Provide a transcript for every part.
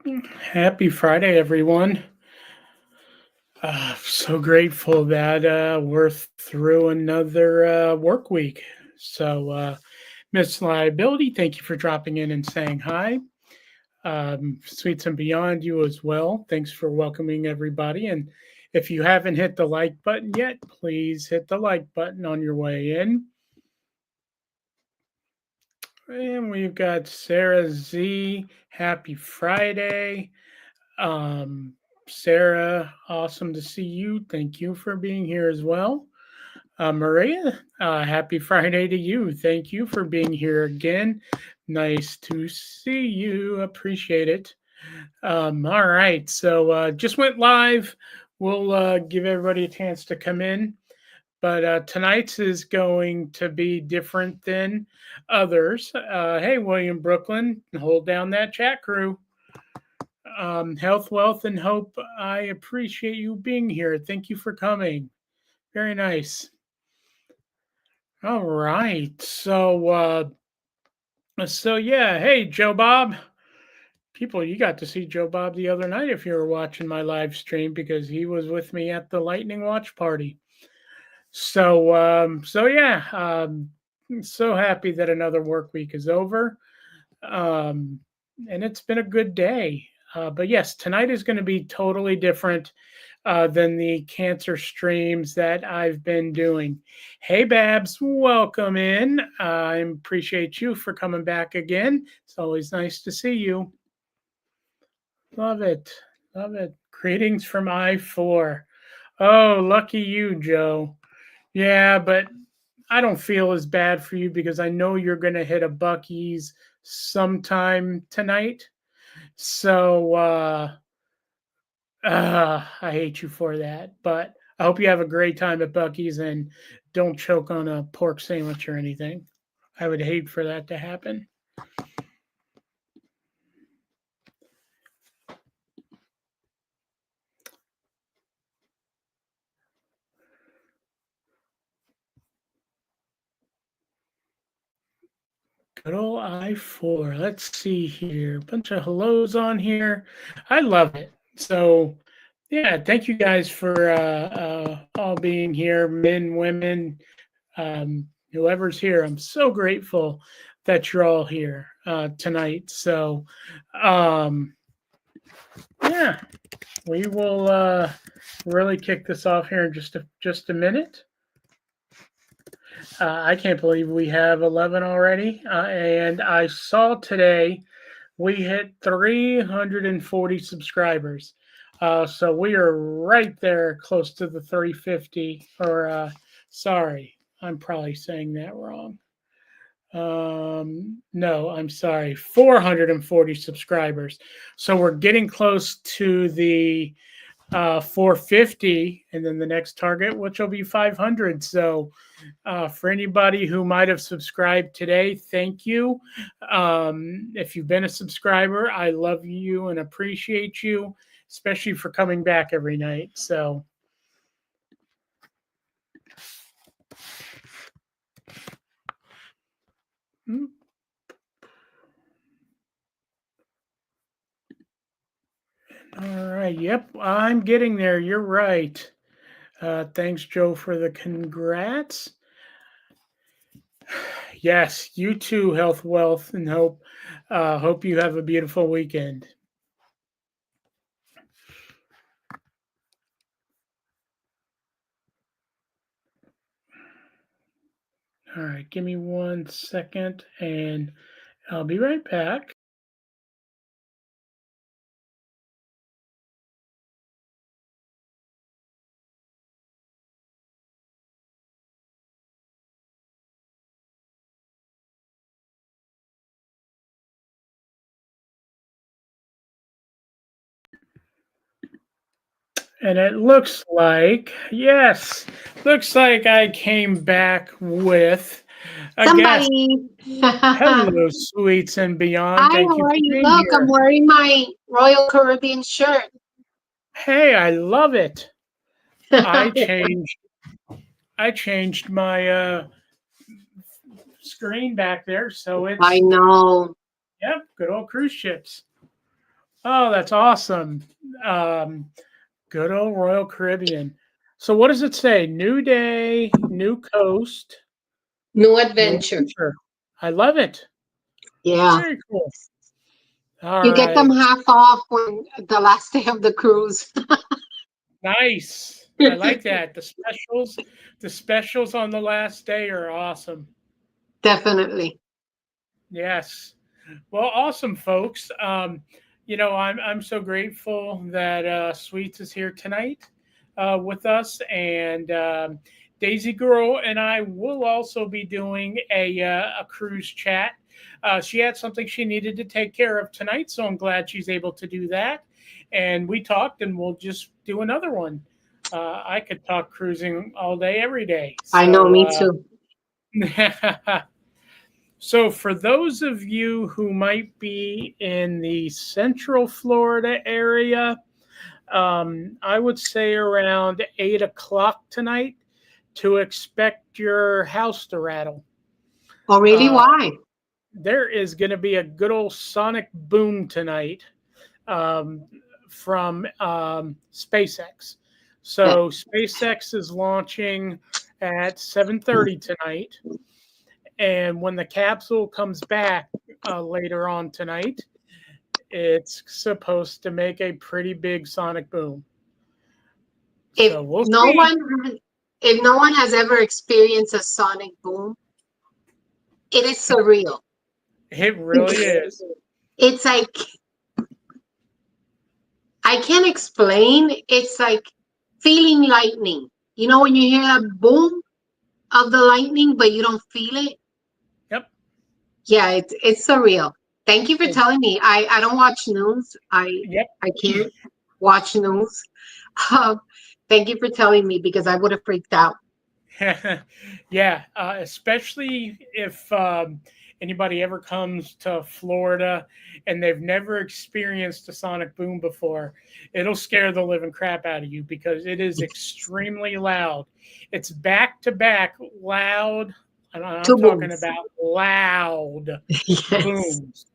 Happy Friday, everyone. So grateful that we're through another work week. So, Miss Liability, thank you for dropping in and saying hi. Sweets and Beyond, you as well. Thanks for welcoming everybody. And if you haven't hit the like button yet, please hit the like button on your way in. And we've got Sarah Z. Happy Friday. Um, Sarah, awesome to see you. Thank you for being here as well. Maria, happy Friday to you. Thank you for being here again. Nice to see you. Appreciate it. All right. So just went live. We'll give everybody a chance to come in. But tonight's is going to be different than others. Hey, William Brooklyn, hold down that chat crew. Health, wealth, and hope. I appreciate you being here. Thank you for coming. Very nice. All right. So yeah. Hey, Joe Bob. People, you got to see Joe Bob the other night if you were watching my live stream because he was with me at the Lightning Watch Party. So yeah. I'm so happy that another work week is over. Um, and it's been a good day. But yes, tonight is going to be totally different than the cancer streams that I've been doing. Hey, Babs, welcome in. I appreciate you for coming back again. It's always nice to see you. Love it. Love it. Greetings from I-4. Oh, lucky you, Joe. Yeah, but I don't feel as bad for you because I know you're going to hit a Buc-ee's sometime tonight. So, I hate you for that, but I hope you have a great time at Buc-ee's and don't choke on a pork sandwich or anything. I would hate for that to happen. Good old I-4. Let's see here. Bunch of hellos on here. I love it. So, yeah, thank you guys for all being here, men, women, whoever's here. I'm so grateful that you're all here tonight. So, um, yeah, we will really kick this off here in just a minute. I can't believe we have 11 already, and I saw today we hit 340 subscribers. So we are right there close to the 350, or sorry, I'm probably saying that wrong. No, I'm sorry, 440 subscribers. So we're getting close to the 450, and then the next target, which will be 500. So for anybody who might have subscribed today, thank you. If you've been a subscriber, I love you and appreciate you, especially for coming back every night. So. All right. Yep, I'm getting there. You're right. Thanks, Joe, for the congrats. Yes, you too, health, wealth, and hope. Hope you have a beautiful weekend. All right, give me 1 second and I'll be right back. And it looks like, yes, looks like I came back with a guest. Somebody. Hello, Sweets and Beyond. Hi, Thank how you are for you? being Look, I'm here. wearing my Royal Caribbean shirt. Hey, I love it. I changed I changed my screen back there, so I it's know. yep, good old cruise ships. Oh, that's awesome. Um, Good old Royal Caribbean. So what does it say? New day, new coast, New new adventure. adventure. I love it. Yeah. Very cool. All You get them right. half off when the last day of the cruise. Nice. I like that. The specials on the last day are awesome. Definitely. Yes. Well, awesome, folks. I'm so grateful that Sweets is here tonight with us, and Daisy Girl and I will also be doing a cruise chat. She had something she needed to take care of tonight, so I'm glad she's able to do that. And we talked, and we'll just do another one. I could talk cruising all day, every day. I know, me too. So, for those of you who might be in the Central Florida area, I would say around 8 o'clock tonight to expect your house to rattle. Oh, really? Uh, Why? there is going to be a good old sonic boom tonight um, from SpaceX. That So, SpaceX is launching at 7:30 tonight, and when the capsule comes back later on tonight, it's supposed to make a pretty big sonic boom. if So we'll no see. one if no one has ever experienced a sonic boom, it is surreal. It really is. It's like I can't explain. It's like feeling lightning. You know when you hear that boom of the lightning, but you don't feel it? Yep. Yeah, it's surreal. Thank you for It's, telling me. I don't watch news. yep. I can't watch news. Um, Thank you for telling me because I would have freaked out. Yeah. Especially if anybody ever comes to Florida and they've never experienced a sonic boom before, it'll scare the living crap out of you because it is extremely loud. It's back to back loud. And I'm Two talking booms. about loud Yes. booms.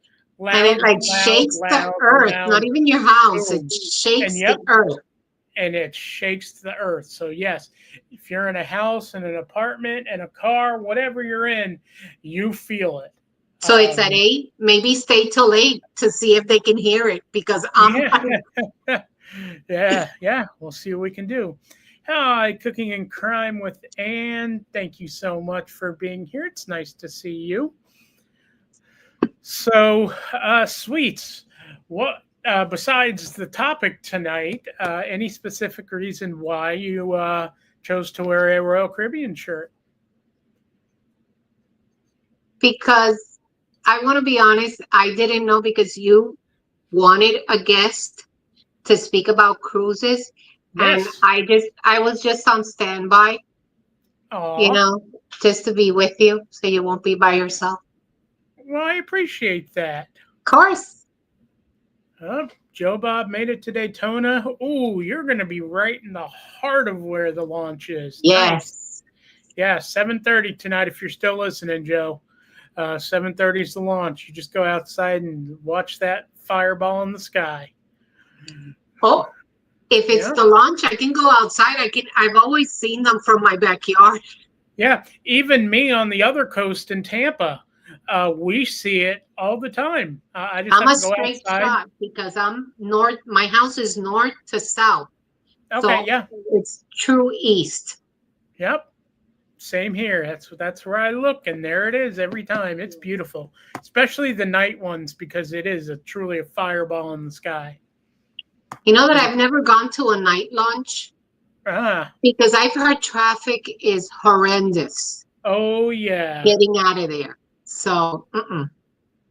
And it Loud, like loud, shakes the loud, earth, not loud even your house. It boom. And shakes yep, the earth. and it shakes the earth. So yes, if you're in a house, in an apartment, in a car, whatever you're in, you feel it. So it's at Um, 8. Maybe stay till 8 to see if they can hear it because I'm yeah, like, yeah. We'll see what we can do. Hi, Cooking and Crime with Anne. Thank you so much for being here. It's nice to see you. So, Sweets, what besides the topic tonight? Any specific reason why you chose to wear a Royal Caribbean shirt? because I want to be honest, I didn't know because you wanted a guest to speak about cruises and Yes. I was just on standby, you Aw. know, just to be with you so you won't be by yourself. Well, I appreciate that. Of course. Joe Bob made it to Daytona. Ooh, you're going to be right in the heart of where the launch is. Nice. Yes. Yeah, 7:30 tonight. If you're still listening, Joe, 7:30 is the launch. You just go outside and watch that fireball in the sky. Oh, if it's Yeah, the launch, I can go outside. I've always seen them from my backyard. yeah. Even me on the other coast in Tampa, we see it all the time. I just I'm have a to go straight outside. shot because I'm north. My house is north to south. Okay, So yeah, it's true east. yep. Same here. That's where I look, and there it is every time. It's beautiful, especially the night ones because it is truly a fireball in the sky. You know that Pretty I've never gone to a night launch ah. because I've heard traffic is horrendous Oh yeah. getting out of there. So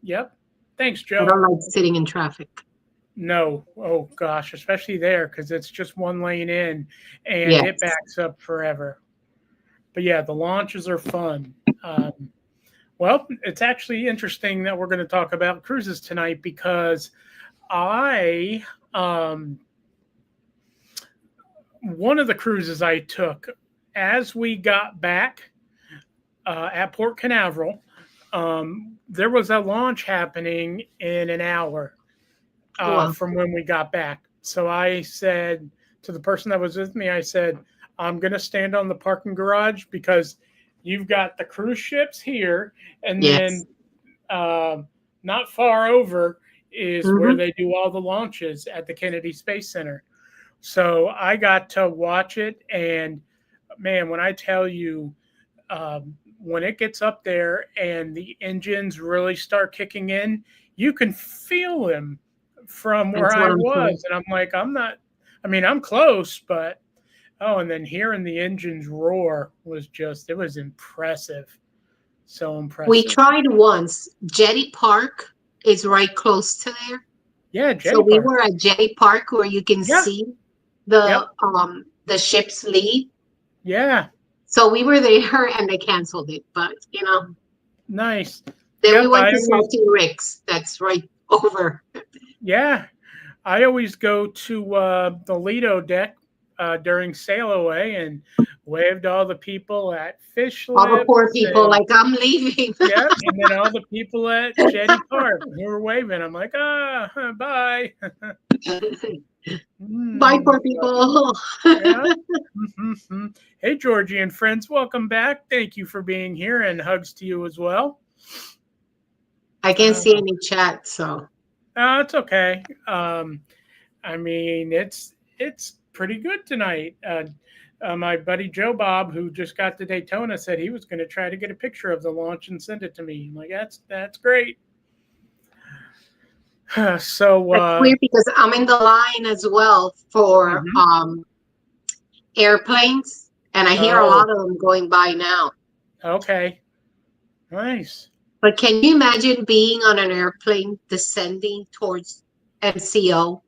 Yep. Thanks, I Joe. don't like sitting in traffic. No. Oh gosh, especially there because it's just one lane in, and it Yes. backs up forever. But yeah, the launches are fun. Well, it's actually interesting that we're going to talk about cruises tonight because I one of the cruises I took as we got back at Port Canaveral, there was a launch happening in an hour. Wow. from when we got back. So I said to the person that was with me, I said, I'm going to stand on the parking garage because you've got the cruise ships here, and Yes. then not far over is where Mm-hmm. they do all the launches at the Kennedy Space Center. So I got to watch it, and man, when I tell you, when it gets up there and the engines really start kicking in, you can feel them from where That's what I I'm was. saying. And I'm like, I'm not, I mean, I'm close, but oh, and then hearing the engines roar was just, it was impressive. So We impressive. tried once. Jetty Park is right close to there. Yeah, So Jetty we Park. were at Jetty Park where you can Yeah. see Yep. the ships leave. Yeah. So we were there and they canceled it. But Nice. then we Yep. went I to always, Salty Rick's. That's right over. yeah. I always go to the Lido deck during sail away and wave to all the people at Fish All the poor Lips people and like I'm leaving. yeah, and then all the people at Jetty Park who were waving. I'm like, bye. Bye, Mm, poor people. yeah. Mm-hmm. Hey, Georgie and friends, welcome back. Thank you for being here, and hugs to you as well. I can't Uh, see any chat, so it's okay. I mean, it's pretty good tonight. My buddy Joe Bob, who just got to Daytona, said he was going to try to get a picture of the launch and send it to me. I'm like, that's great. So, that's weird because I'm in the line as well for mhm. airplanes, and I hear a Oh, lot of them going by now. okay, nice. But can you imagine being on an airplane descending towards MCO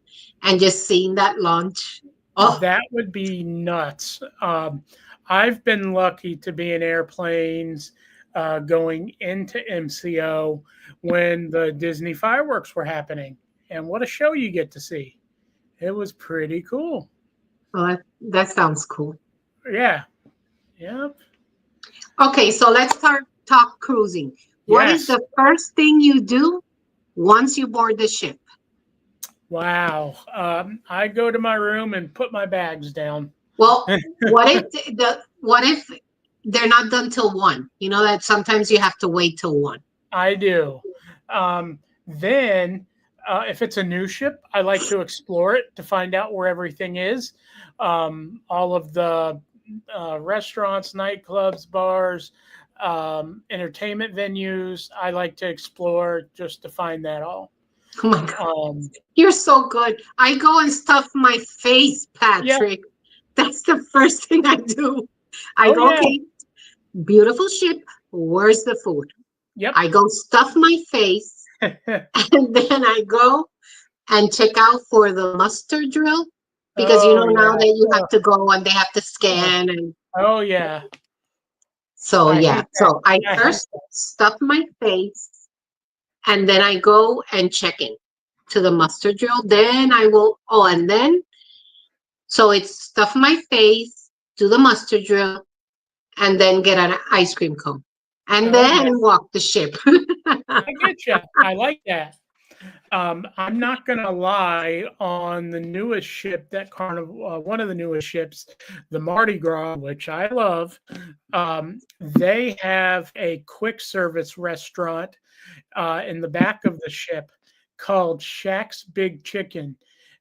and just seeing that launch? Oh, That would be nuts. I've been lucky to be in airplanes going into MCO when the Disney fireworks were happening, and what a show you get to see. It was pretty cool. well, that sounds cool. Yeah. Yep. Okay, so let's start talk cruising. What is Yes. the first thing you do once you board the ship? Wow. I go to my room and put my bags down. Well, what if they're not done till 1? You know that sometimes you have to wait till 1. I do. Then, if it's a new ship, I like to explore it to find out where everything is. All of the restaurants, nightclubs, bars, entertainment venues, I like to explore just to find that all. Oh my God. Um, You're so good. I go and stuff my face, yeah. Patrick. That's the first thing I do. I Oh, go, yeah. okay, beautiful ship. Where's the food? Yep. I go stuff my face and then I go and check out for the muster drill because oh, now yeah. that you have to go and they have to Oh, scan and oh, yeah. so I yeah. hate that. So I I hate first stuff my face and then I go and check in to the muster drill. Then I will and then so it's stuff my face, do the muster drill, and then get an ice cream cone. And Oh, yeah. then walk the ship. I get you. I like that. I'm not gonna lie. On the newest ship, that Carnival, one of the newest ships, the Mardi Gras, which I love, they have a quick service restaurant in the back of the ship called Shack's Big Chicken.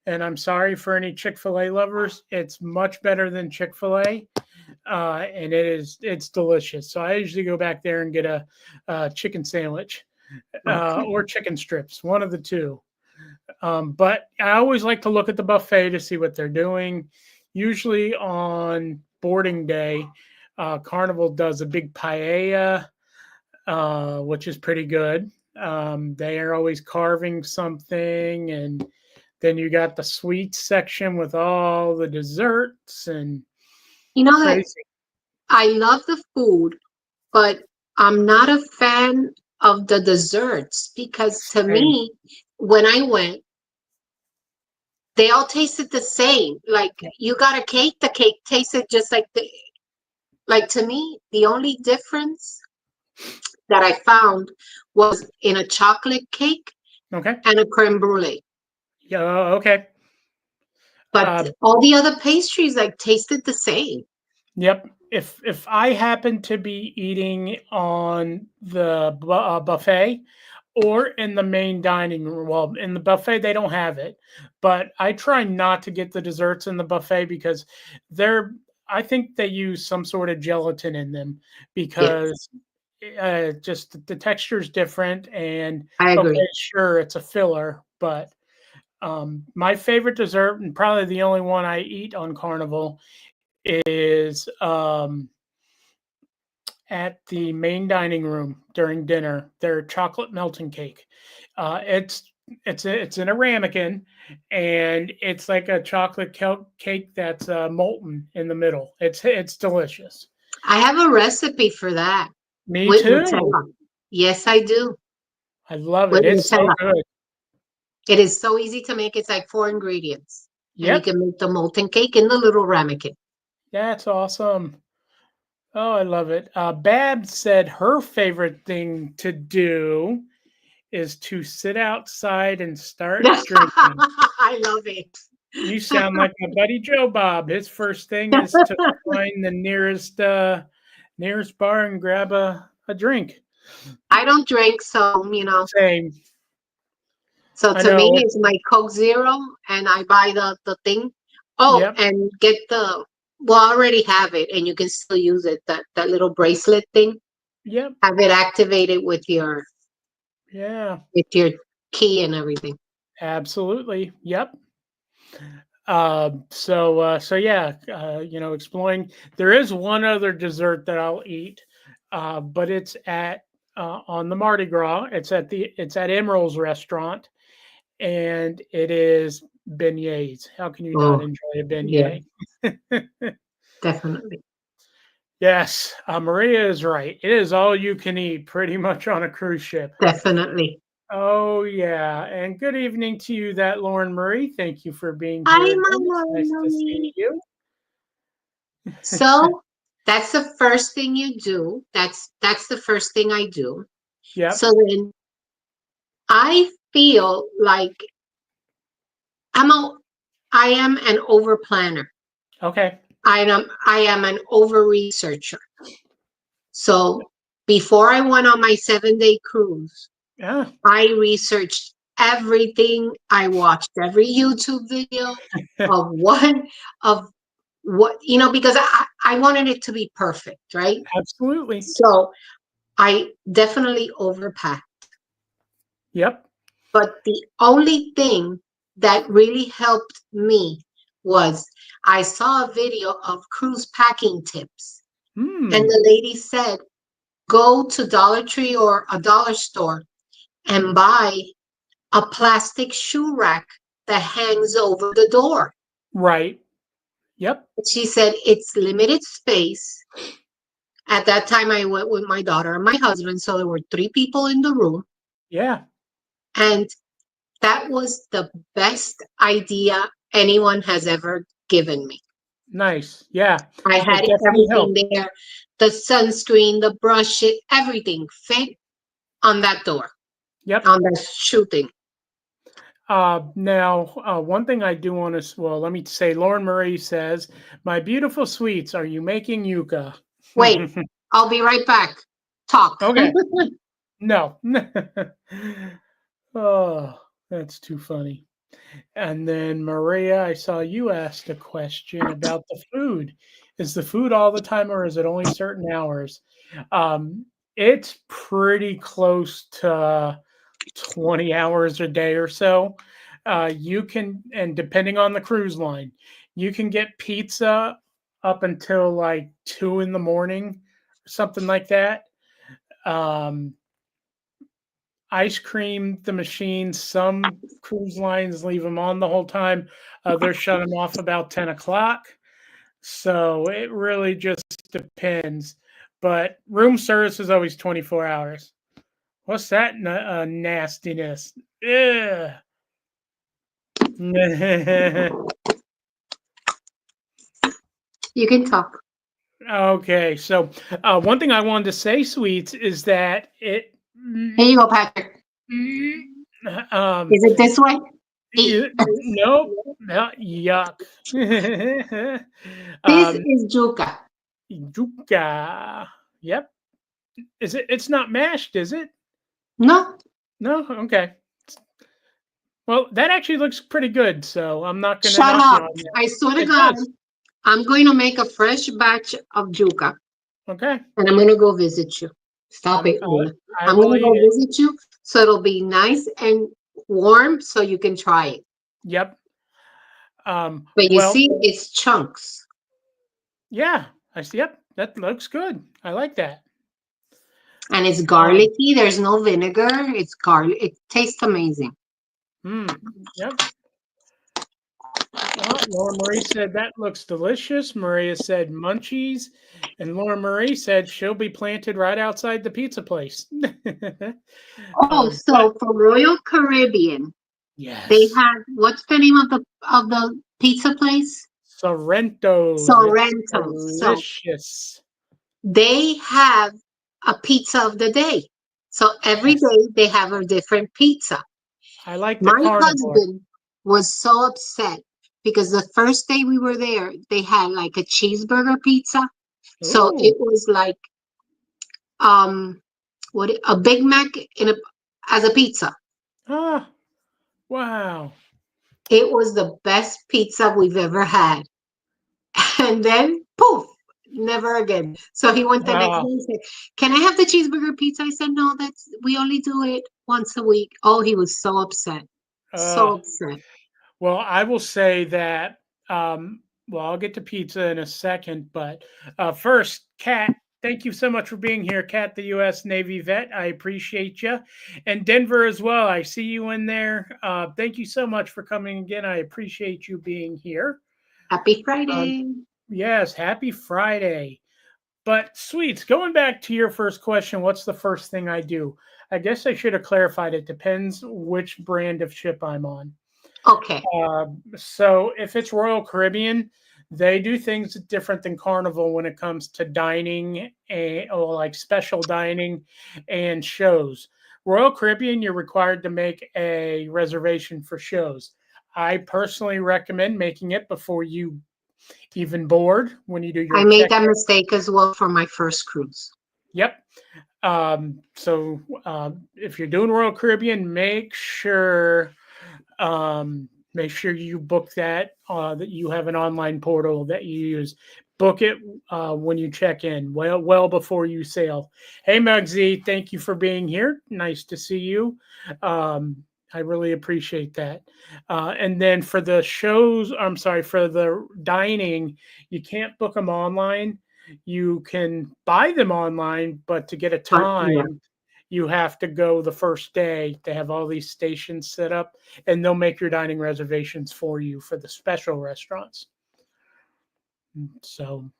And I'm sorry for any Chick-fil-A lovers. It's much better than Chick-fil-A, and it's delicious. So I usually go back there and get a chicken sandwich Okay. or chicken strips, one of the two. But I always like to look at the buffet to see what they're doing. Usually on boarding day, Carnival does a big paella, which is pretty good. They are always carving something, and then you got the sweets section with all the desserts and You know that crazy. I love the food, but I'm not a fan of the desserts because to Same. me, when I went, they all tasted the same. Like Yeah. you got a cake, the cake tasted just like like to me, the only difference that I found was in a chocolate cake Okay. and a creme brulee. Yeah, okay. But Uh, all the other pastries like tasted the same. yep. If I happen to be eating on the buffet or in the main dining room, well, in the buffet they don't have it, but I try not to get the desserts in the buffet because they're. I think they use some sort of gelatin in them Yes, because just the texture is different. And I okay, agree. sure, it's a filler, but my favorite dessert, and probably the only one I eat on Carnival, is at the main dining room during dinner. Their chocolate melting cake. It's in a ramekin, and it's like a chocolate cake that's molten in the middle. It's delicious. I have a recipe for that Me with too. Nutella. Yes, I do. I love With it. It's so Nutella. good. It is so easy to make. It's like 4 ingredients. And you Yep, can make the molten cake in the little ramekin. that's awesome. Oh, I love it. Bab said her favorite thing to do is to sit outside and start drinking. I love it. You sound like my buddy Joe Bob. His first thing is to find the nearest bar and grab a drink. I don't drink, so Same. so I to me know. it's my Coke Zero, and I buy the thing. Oh, Yep. and get the well, I already have it, and you can still use it. That little bracelet thing. Yep. Have it activated Yeah. with your key and everything. Absolutely. Yep. So yeah, exploring. There is one other dessert that I'll eat, but it's at on the Mardi Gras. It's at Emerald's restaurant, and it is beignets. How can you not Oh, enjoy a yeah, beignet? definitely, Yes, Maria is right. It is all you can eat, pretty much on a cruise ship. definitely. Oh yeah, and good evening to you, that Lauren Murray. Thank you for being Hi, here again. It's nice to see Mama. you. So that's the first thing you do. That's the first thing I do. Yep. So then I feel like I'm a I am an over planner. Okay. I am an over researcher. So before I went on my 7 day cruise, Yeah. I researched everything. I watched every YouTube video of of what because I wanted it to be perfect, right? Absolutely. So I definitely overpacked. Yep. But the only thing that really helped me was I saw a video of cruise packing tips. And Hmm. the lady said, go to Dollar Tree or a dollar store and buy a plastic shoe rack that hangs over the door. Right. Yep. She said it's limited space. At that time, I went with my daughter and my husband. So there were 3 people in the room. Yeah. And that was the best idea anyone has ever given me. Nice. Yeah. I It had definitely everything helps. there, the sunscreen, the brush, everything fit on that door, Yep. on that shoe thing. Now, one thing I do want to, well, let me say, Lauren Murray says, my beautiful sweets, are you making yuca? Wait, I'll be right back. Talk. Okay. No. Oh, that's too funny. And then Maria, I saw you asked a question about the food. Is the food all the time or is it only certain hours? Um, it's pretty close to 20 hours a day or so. You can, and depending on the cruise line, you can get pizza up until like 2 in the morning, something like that. Um, Ice cream, the machines, some cruise lines leave them on the whole time. Others shut them off about 10 o'clock. So it really just depends. But room service is always 24 hours. What's that nastiness? Ugh. You can talk. Okay, so one thing I wanted to say, sweets, is that Here you go, Patrick. um, Is it this way? Nope, not yuck. This um, is yuca. yuca. Yep. Is it? It's not mashed, is it? No, No. Okay. Well, that actually looks pretty good, so I'm not gonna shut knock you up. on that. I swear to It God, does. I'm going to make a fresh batch of yuca Okay. and I'm going to go visit you. Stop I'm. it, Una. I I'm going will to eat go it. visit you so it'll be nice and warm so you can try it. Yep. But you Well, see, it's chunks yeah. I see. Yep. That looks good. I like that. and it's Um. garlicky. There's no vinegar. It's garlic. It tastes amazing. Hmm. Yep. Laura Marie said that looks delicious. Maria said munchies, and Laura Marie said she'll be planted right outside the pizza place. Oh, But so for Royal Caribbean, they yes, have what's the name of the pizza place? Sorrento's. It's Sorrento. So delicious. they have a pizza of the day. So every Yes, day they have a different pizza. I like the My carnivore. husband was so upset because the first day we were there, they had like a cheeseburger pizza. So Ooh, it was like um a Big Mac in a as a pizza. ah, wow. It was the best pizza we've ever had. And then poof, never again. So he went the next day Ah, and said, "Can I have the cheeseburger pizza?" I said, "No, that's we only do it once a week." Oh, he was so upset. So uh, upset. well, I will say that. Well, I'll get to pizza in a second, but first, Kat, thank you so much for being here, Kat, the U.S. Navy vet. I appreciate you, and Denver as well. I see you in there. Thank you so much for coming again. I appreciate you being here. Happy Um, Friday. yes, happy Friday. But sweets, going back to your first question, what's the first thing I do? I guess I should have clarified. It depends which brand of ship I'm on. Okay. So if it's Royal Caribbean, they do things different than Carnival when it comes to dining or like special dining and shows. Royal Caribbean, you're required to make a reservation for shows. I personally recommend making it before you even board when you do your I made check. that mistake as well for my first cruise. Yep. If you're doing Royal Caribbean, make sure you book that you have an online portal that you use. Book it when you check in, well before you sail. Hey, Muggsy, thank you for being here. Nice to see you. Um, I really appreciate that. And then for the shows, I'm sorry, for the dining, you can't book them online. You can buy them online, but to get a But yeah, time, you have to go the first day. They have all these stations set up, and they'll make your dining reservations for you for the special restaurants. So,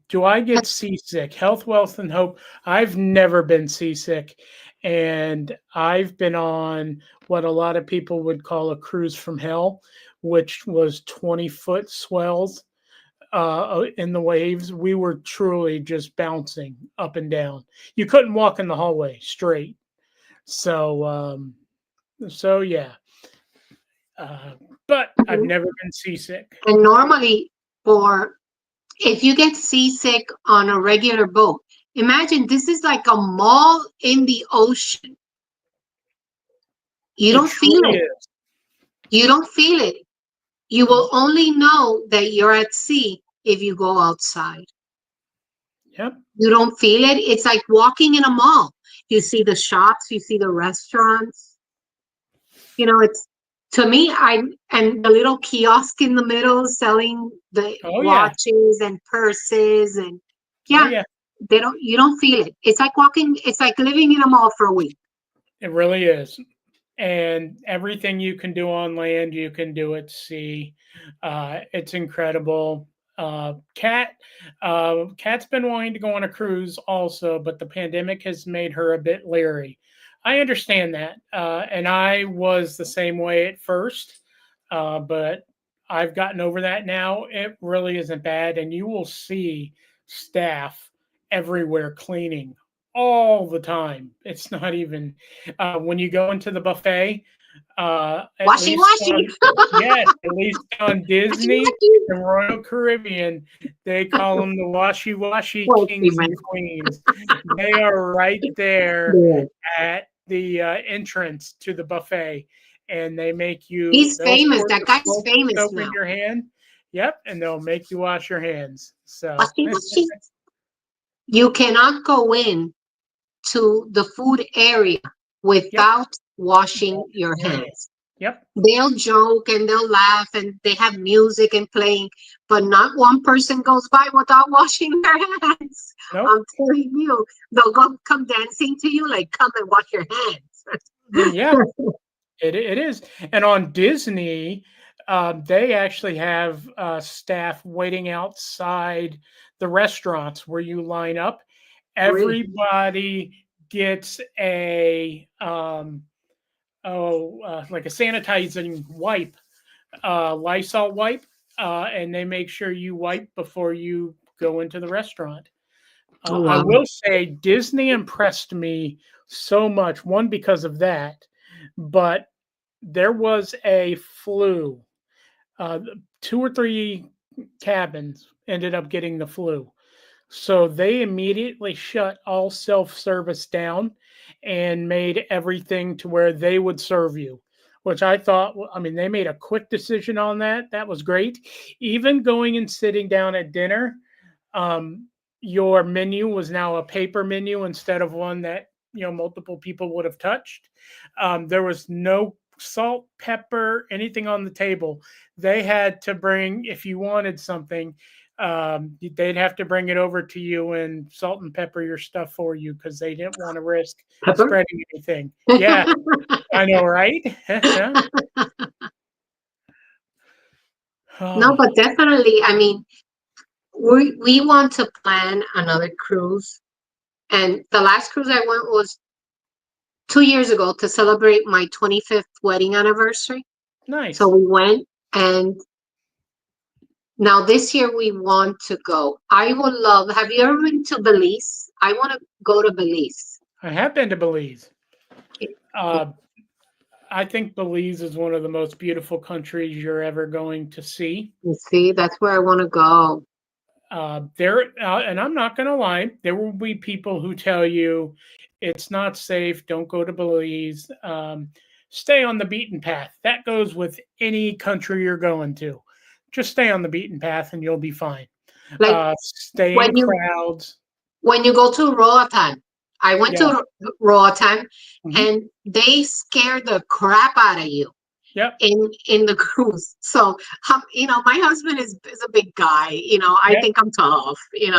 do I get that's seasick? Health, wealth, and hope. I've never been seasick, and I've been on what a lot of people would call a cruise from hell, which was 20-foot swells in the waves. We were truly just bouncing up and down. You couldn't walk in the hallway straight. So, so yeah. Uh, but I've never been seasick. and normally for if you get seasick on a regular boat, imagine this is like a mall in the ocean. You It don't feel truly it. is. You don't feel it. You will only know that you're at sea if you go outside. Yep. You don't feel it. It's like walking in a mall. You see the shops, you see the restaurants. It's to me, I and the little kiosk in the middle selling the Oh yeah. watches and purses and Oh yeah, yeah. you don't feel it. It's like it's like living in a mall for a week. It really is. And everything you can do on land, you can do at sea. It's incredible. Kat's been wanting to go on a cruise also, but the pandemic has made her a bit leery. I understand that, and I was the same way at first, but I've gotten over that now. It really isn't bad, and you will see staff everywhere cleaning all the time. It's not even when you go into the buffet. At Washy least washy. on, yes, at least on Washy Disney washy. and Royal Caribbean, they call them the washy washy Washy kings and man. queens. They are right there Yeah. at the entrance to the buffet, and they make you. He's They'll famous. squirt That the guy's smoke famous soap in now. your hand. Yep, and they'll make you wash your hands. So, Washy washy. You cannot go in to the food area yep, without washing wash your your hands. hands. Yep, They'll joke and they'll laugh and they have music and playing, but not one person goes by without washing their hands. nope. I'm telling you, they'll go come dancing to you like, come and wash your Yeah, hands. it is. And on Disney, they actually have staff waiting outside the restaurants where you line up. Really? Everybody gets a like a sanitizing wipe, Lysol wipe, and they make sure you wipe before you go into the restaurant. Oh, I wow. will say Disney impressed me so much. One, because of that, but there was a flu. Uh, Two or three cabins ended up getting the flu. So they immediately shut all self service down and made everything to where they would serve you, which I thought, I mean, they made a quick decision on that. That was great. Even going and sitting down at dinner, um, your menu was now a paper menu instead of one that multiple people would have touched. There was no salt, pepper, anything on the table. They had to bring, if you wanted something, they'd have to bring it over to you and salt and pepper your stuff for you because they didn't want to risk Pepper? spreading anything. Yeah, I know, right? No, Oh, but definitely, I mean, we want to plan another cruise. And the last cruise I went was 2 years ago to celebrate my 25th wedding anniversary. So nice. we went, and now this year we want to go. I would love, have you ever been to Belize? I want to go to Belize. I have been to Belize. It- Uh, I think Belize is one of the most beautiful countries you're ever going to see. You see, that's where I want to go. And I'm not going to lie, there will be people who tell you it's not safe. Don't go to Belize. Stay on the beaten path. That goes with any country you're going to. Just stay on the beaten path and you'll be fine. Like Stay in when you crowds. when you go to Roatan, I went Yeah. to Roatan, Hmm. and they scare the crap out of you Yep. in the cruise. So, my husband is a big guy. I Yep. think I'm tough. And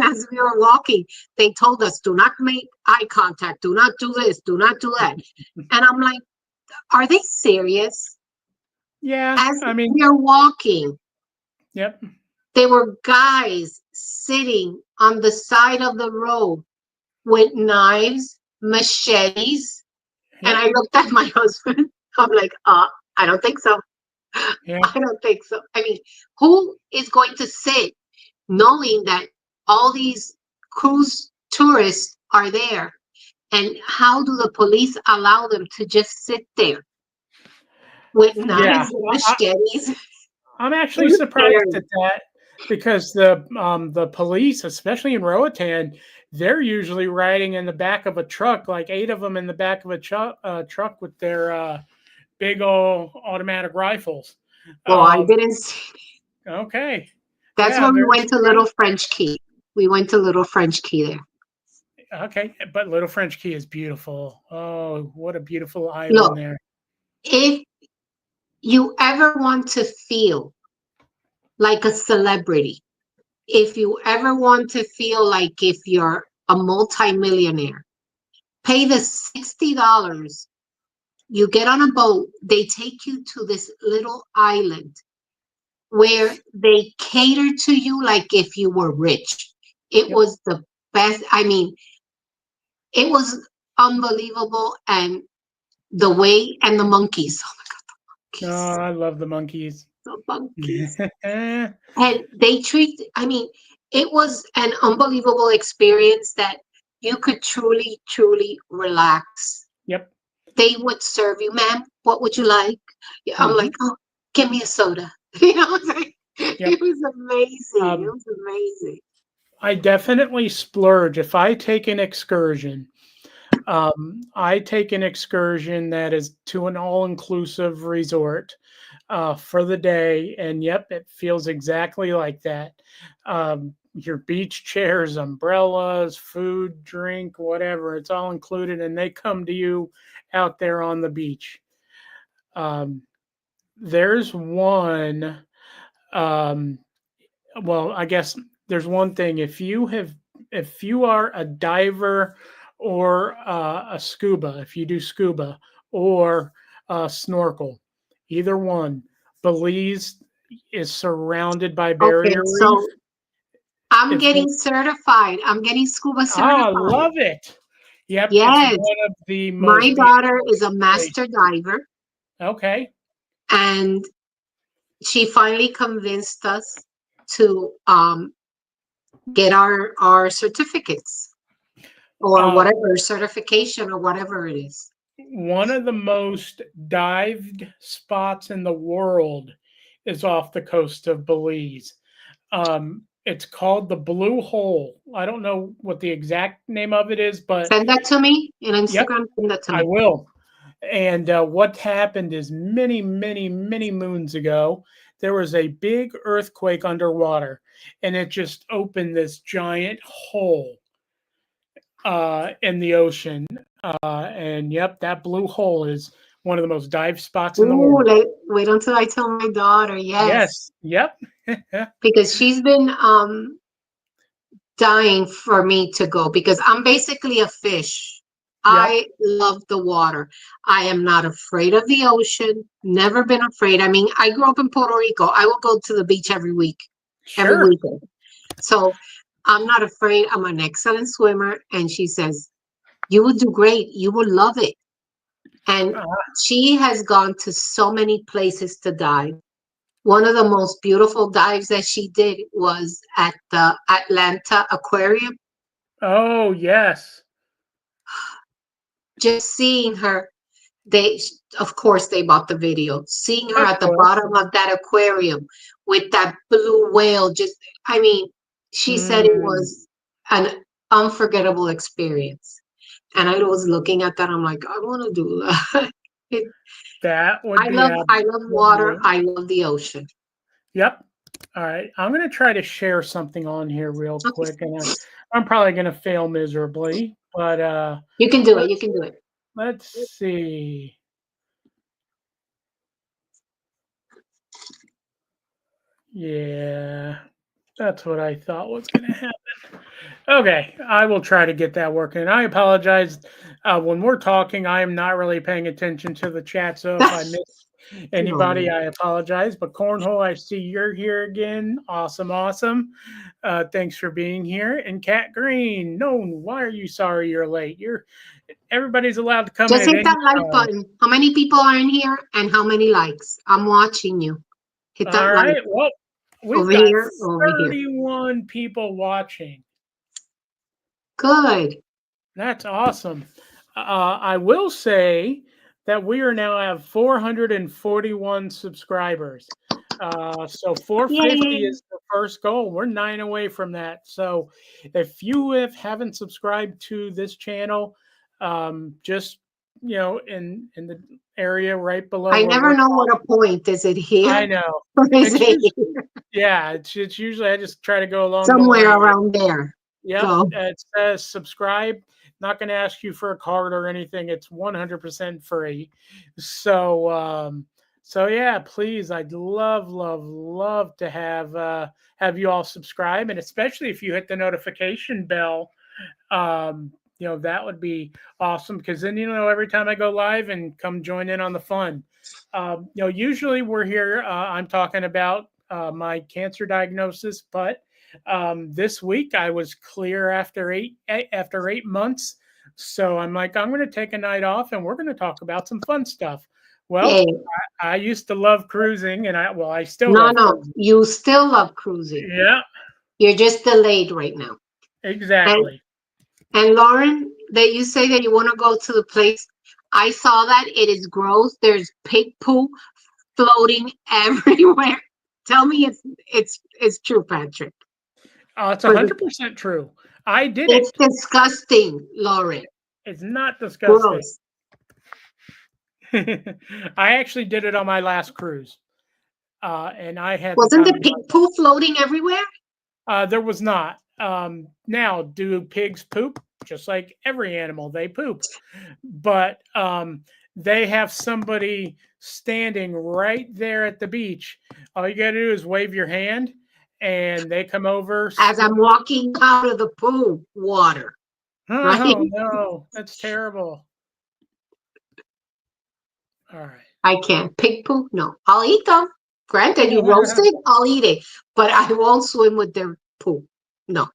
as we were walking, they told us, "Do not make eye contact. Do not do this. Do not do that." And I'm like, "Are they serious?" Yeah. As I mean, we're walking, yep. there were guys sitting on the side of the road with knives, machetes. And I Yep. looked at my husband. I'm like, I don't think so. Yeah. I don't think so. I mean, who is going to sit knowing that all these cruise tourists are there? And how do the police allow them to just sit there with Yeah. knives and machetes? I'm actually It's surprised scary. at that because the police, especially in Roatan, they're usually riding in the back of a truck, like eight of them in the back of a truck with their big old automatic rifles. Well, I Um, didn't see. okay, That's yeah, when we very went to Little surprised. French Key. We went to Little French Key there. Okay, but Little French Key is beautiful. Oh, what a beautiful island Look, there. if you ever want to feel like a celebrity, if you ever want to feel like if you're a multimillionaire, pay the $60. You get on a boat, they take you to this little island where they cater to you like if you were rich. It Yep. was the best. I mean, it was unbelievable. And the way, and the monkeys. Oh my Oh, God, I love the monkeys. the monkeys. Yep. And I mean, it was an unbelievable experience that you could truly, truly relax. they would serve you, ma'am, what would you like? Yeah, I'm Hmm. like, oh, give me a soda. You know, it's like, Yep. it was amazing. It Um, was amazing. I definitely splurge if I take an excursion. I take an excursion that is to an all-inclusive resort for the day, and yep, it feels exactly like that. Your beach chairs, umbrellas, food, drink, whatever, it's all included, and they come to you out there on the beach. Um, there's one. Um, well, I guess there's one thing. If you are a diver or a scuba, if you do scuba or snorkel, either one, Belize is surrounded by Okay, barrier reef. so I'm It's getting certified. I'm getting scuba I certified. love it. Yep, it's Yes, one of the my most daughter beautiful is a master places. diver, Okay. and she finally convinced us to get our certificates or Uh, whatever certification or whatever it is. One of the most dived spots in the world is off the coast of Belize. It's called the Blue Hole. I don't know what the exact name of it is, but Send that to me in yep, Instagram. Send that to I me. will. And what happened is many, many, many moons ago, there was a big earthquake underwater, and it just opened this giant hole in the ocean. And yep, that blue hole is one of the most dive spots in the Ooh, world. wait until I tell my daughter. Yes, Yes, yep. because she's been dying for me to go because I'm basically a fish. Yep, I love the water. I am not afraid of the ocean. Never been afraid. I mean, I grew up in Puerto Rico. I will go to the beach every week, every sure. weekend. So I'm not afraid. I'm an excellent swimmer. And she says, you will do great. You will love it. And Uh, she has gone to so many places to dive. One of the most beautiful dives that she did was at the Atlanta Aquarium. oh, yes, Just seeing her, they, of course, they bought the video. Seeing her of at the course. bottom of that aquarium with that blue whale, just, I mean, she said it Mm, was an unforgettable experience. And I was looking at that, I'm like, I want to do that. It, that would be I love water. absolutely. I love the ocean. Yep. All right. I'm going to try to share something on here real Okay. quick, and I'm probably going to fail miserably, but You can do it. You let's can do it. let's see. Yeah, that's what I thought was going to happen. Okay, I will try to get that working. I apologize. When we're talking, I am not really paying attention to the chat, so if I miss anybody, No. I apologize. But Cornhole, I see you're here again. Awesome, awesome. Thanks for being here. And Cat Green, no, why are you sorry you're late? You're everybody's allowed to come in Just at hit any that like time. button. How many people are in here and how many likes? I'm watching you. Hit All that like right. Well, we've over got here, over here. 31 people watching. Good. That's awesome. I will say that we are now at 441 subscribers. So 450 Yay. is the first goal. We're 9 away from that. So if you haven't subscribed to this channel, just in the area right below I where never we're know what talking, a point. Is it here I know or is it's it usually yeah, it's usually I just try to go along the somewhere line. around there? Yep, So, it says subscribe. Not going to ask you for a card or anything. It's 100% free. So, so yeah, please, I'd love, love, love to have you all subscribe, and especially if you hit the notification bell, that would be awesome because then every time I go live and come join in on the fun. Usually we're here. I'm talking about my cancer diagnosis, but this week I was clear after 8 months. So I'm like, I'm going to take a night off and we're going to talk about some fun stuff. Well, hey, I used to love cruising, and I still no, love no. cruising. You still love cruising. Yeah, You're just delayed right now. And exactly. and Lauren, that you say that you want to go to the place. I saw that. It is gross. There's pig poo floating everywhere. Tell me it's true, Patrick. It's For the, 100% true. I did it's it. disgusting, Lauren. It's not disgusting. Gross. I actually did it on my last cruise, and I had the Wasn't time the of my. pig poo floating everywhere? There was not. Now, do pigs poop? Just like every animal, they poop. But they have somebody standing right there at the beach. All you got to do is wave your hand, and they come over, As scoop. I'm walking out of the poo water, right? Oh no, that's terrible. All right. I can't. Pig poo? No. I'll eat them. Granted, you roast it, I'll eat it. But I won't swim with their poo. No.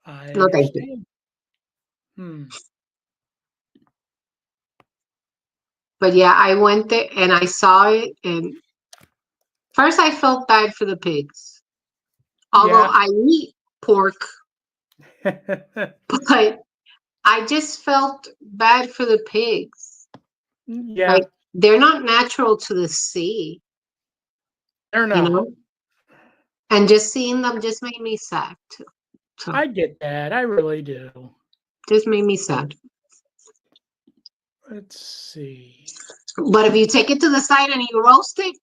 I No, thank you. understand. Hmm. But yeah, I went there and I saw it. And first, I felt bad for the pigs. Although Yeah. I eat pork, but I just felt bad for the pigs. Like, Yeah, they're not natural to the sea, they're you not. know? And just seeing them just made me sad too. So I get that. I really do. just made me sad. Let's see. But if you take it to the side and you roast it,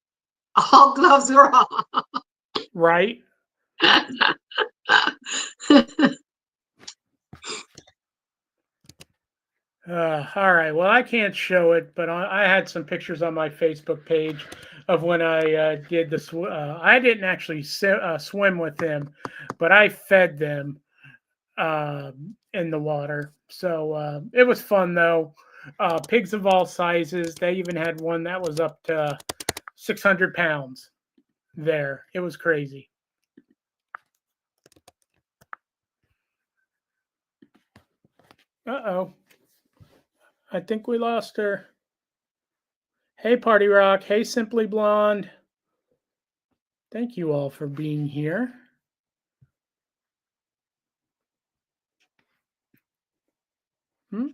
all gloves are off. Right? All right. Well, I can't show it, but I had some pictures on my Facebook page of when I did the. I didn't actually swim with them, but I fed them in the water. So it was fun though. Pigs of all sizes. They even had one that was up to 600 pounds. There, it was crazy. Uh-oh. I think we lost her. Hey, Party Rock. Hey, Simply Blonde. Thank you all for being here. Hmm?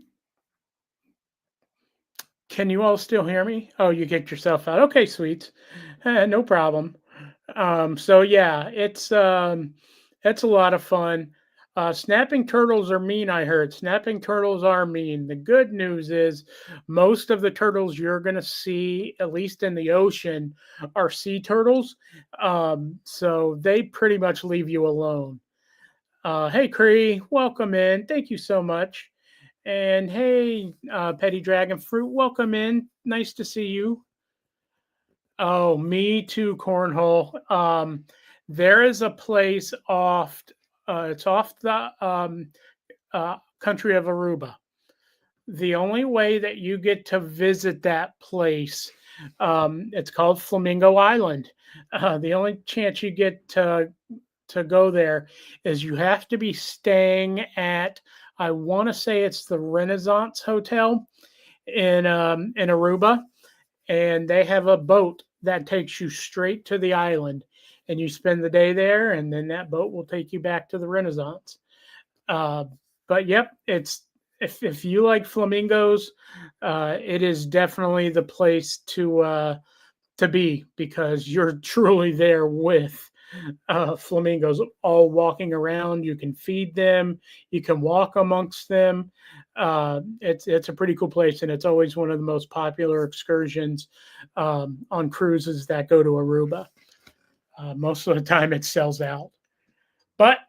Can you all still hear me? Oh, you kicked yourself out. Okay, sweets. No problem. So yeah, it's a lot of fun. Snapping turtles are mean, I heard. Snapping turtles are mean. The good news is most of the turtles you're going to see, at least in the ocean, are sea turtles. So they pretty much leave you alone. Hey, Cree, welcome in. Thank you so much. And hey, Petty Dragon Fruit, welcome in. Nice to see you. Oh, me too, Cornhole. There is a place off. It's off the country of Aruba. The only way that you get to visit that place, it's called Flamingo Island. The only chance you get to go there is you have to be staying at. I want to say it's the Renaissance Hotel in Aruba, and they have a boat that takes you straight to the island, and you spend the day there, and then that boat will take you back to the Renaissance. Uh, but yep, it's if you like flamingos, it is definitely the place to be because you're truly there with flamingos all walking around. You can feed them, you can walk amongst them. It's a pretty cool place, and it's always one of the most popular excursions on cruises that go to Aruba. Most of the time, it sells out. But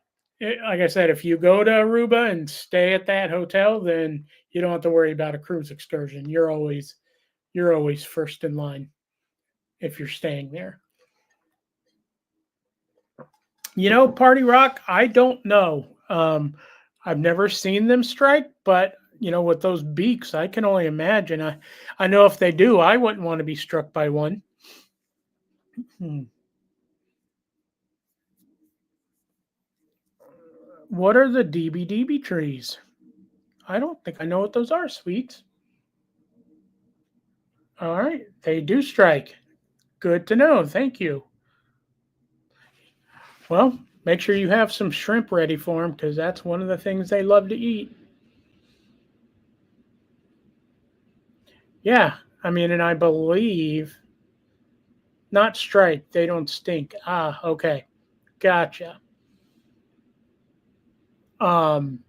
like I said, if you go to Aruba and stay at that hotel, then you don't have to worry about a cruise excursion. You're always first in line if you're staying there. Party Rock, I don't know. I've never seen them strike, but with those beaks, I can only imagine. I know if they do, I wouldn't want to be struck by one. Hmm. What are the DBDB trees? I don't think I know what those are, sweets. All right, they do strike. Good to know. Thank you. Well, make sure you have some shrimp ready for them because that's one of the things they love to eat. Yeah, I mean, and I believe not striped. They don't stink. Ah, okay, gotcha. Um,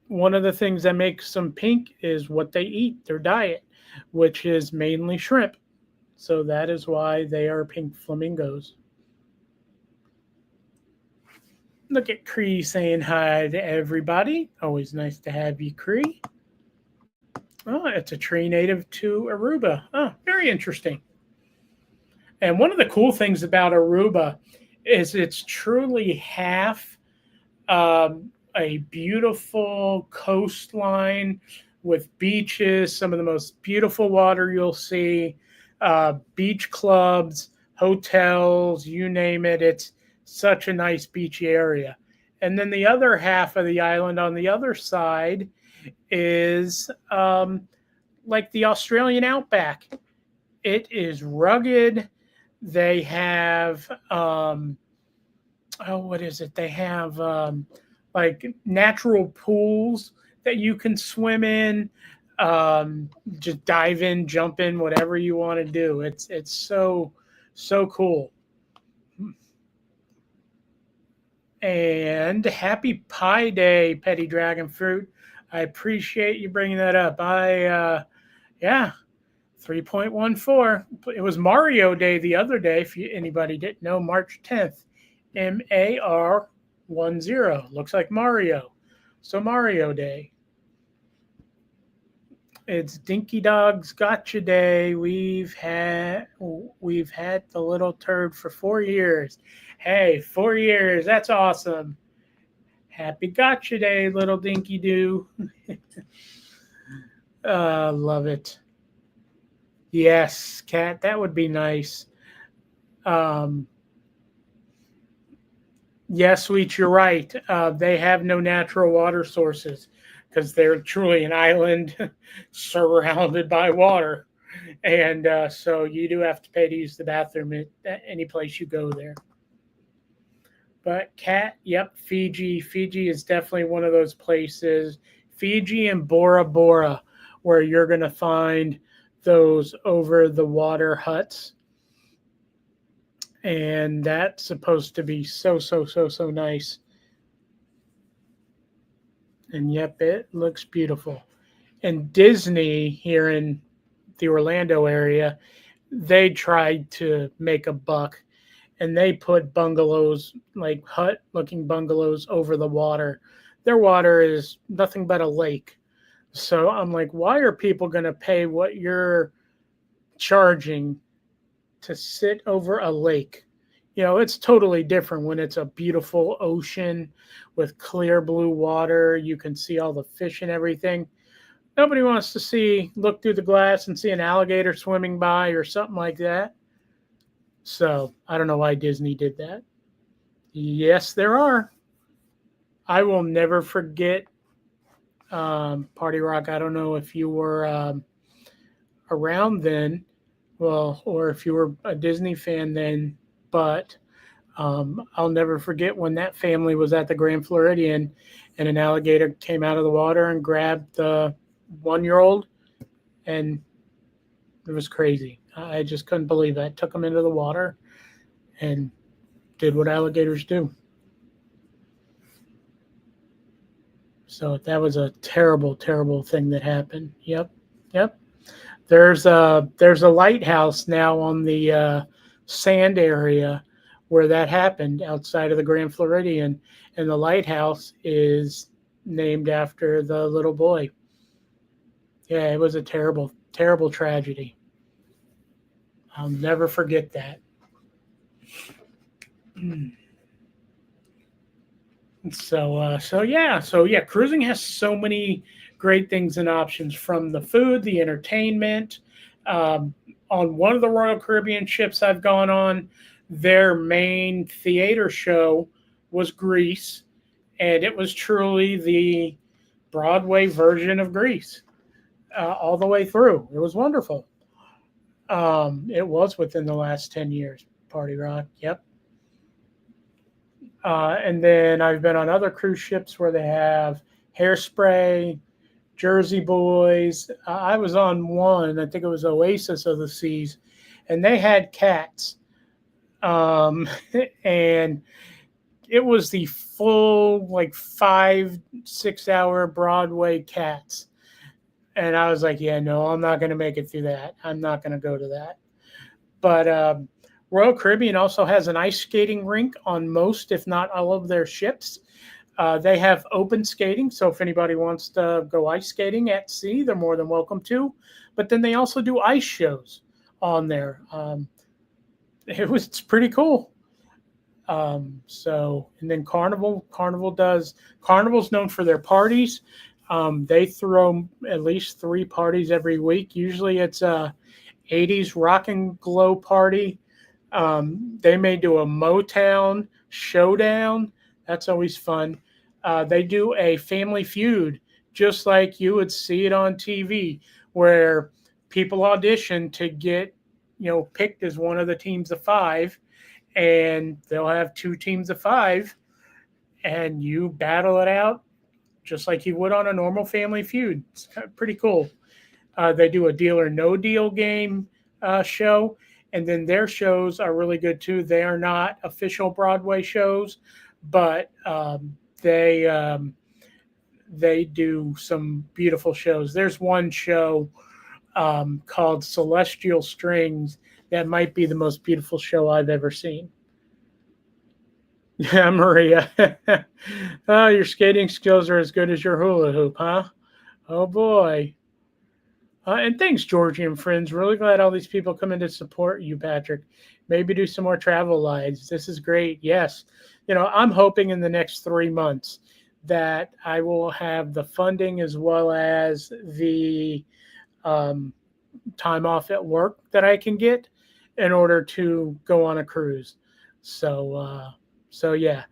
One of the things that makes them pink is what they eat, their diet, which is mainly shrimp. So that is why they are pink flamingos. Look at Cree saying hi to everybody. Always nice to have you, Cree. Oh, it's a tree native to Aruba. Oh, very interesting. And one of the cool things about Aruba is it's truly half a beautiful coastline with beaches, some of the most beautiful water you'll see, beach clubs, hotels, you name it. It's such a nice beachy area. And then the other half of the island on the other side is like the Australian outback. It is rugged. They have oh, what is it? They have like natural pools that you can swim in. Just dive in, jump in, whatever you want to do. It's so cool. And happy Pie Day, Petty Dragon Fruit. I appreciate you bringing that up. Yeah, 3.14. It was Mario Day the other day, if anybody didn't know, March 10th. MAR10. Looks like Mario. So Mario Day. It's Dinky Dog's Gotcha Day. We've had the little turd for 4 years. Hey, 4 years. That's awesome. Happy Gotcha Day, little Dinky Doo. Love it. Yes, cat. That would be nice. Um, Yes, Sweet, you're right. They have no natural water sources because they're truly an island surrounded by water. And so you do have to pay to use the bathroom at any place you go there. But Cat, yep, Fiji. Fiji is definitely one of those places. Fiji and Bora Bora, where you're going to find those over the water huts. And that's supposed to be so nice. And yep, it looks beautiful. And Disney here in the Orlando area, they tried to make a buck and they put bungalows, like hut looking bungalows, over the water. Their water is nothing but a lake. So I'm like, why are people going to pay what you're charging to sit over a lake? It's totally different when it's a beautiful ocean with clear blue water. You can see all the fish and everything. Nobody wants to look through the glass and see an alligator swimming by or something like that. So I don't know why Disney did that. Yes, there are. I will never forget Party Rock. I don't know if you were around then, well, or if you were a Disney fan then, but I'll never forget when that family was at the Grand Floridian and an alligator came out of the water and grabbed the 1 year old, and it was crazy. I just couldn't believe that. Took him into the water and did what alligators do. So that was a terrible thing that happened. Yep. There's a lighthouse now on the sand area where that happened outside of the Grand Floridian, and the lighthouse is named after the little boy. Yeah, it was a terrible tragedy. I'll never forget that. So yeah, cruising has so many great things and options, from the food, the entertainment. On one of the Royal Caribbean ships I've gone on, their main theater show was Grease, and it was truly the Broadway version of Grease all the way through. It was wonderful. It was within the last 10 years. Party Rock, yep. And then I've been on other cruise ships where they have hairspray, Jersey Boys. I was on one. I think it was Oasis of the Seas, and they had cats. Um, and it was the full like 5 6 hour Broadway cats. And I was like, yeah, no, I'm not going to make it through that. I'm not going to go to that. But Royal Caribbean also has an ice skating rink on most, if not all, of their ships. They have open skating, so if anybody wants to go ice skating at sea, they're more than welcome to. But then they also do ice shows on there. It's pretty cool. And then Carnival's known for their parties. They throw at least 3 parties every week. Usually it's a 80s rock and glow party. They may do a Motown showdown. That's always fun. They do a family feud, just like you would see it on TV, where people audition to get, picked as one of the teams of 5, and they'll have 2 teams of 5, and you battle it out just like you would on a normal family feud. It's pretty cool. They do a deal or no deal game show, and then their shows are really good too. They are not official Broadway shows, but they do some beautiful shows. There's one show called Celestial Strings that might be the most beautiful show I've ever seen. Yeah, Maria. Oh, your skating skills are as good as your hula hoop, huh? Oh boy. And thanks, Georgie and friends. Really glad all these people come in to support you, Patrick. Maybe do some more travel lives. This is great. Yes. I'm hoping in the next 3 months that I will have the funding as well as the um, time off at work that I can get in order to go on a cruise. So, yeah.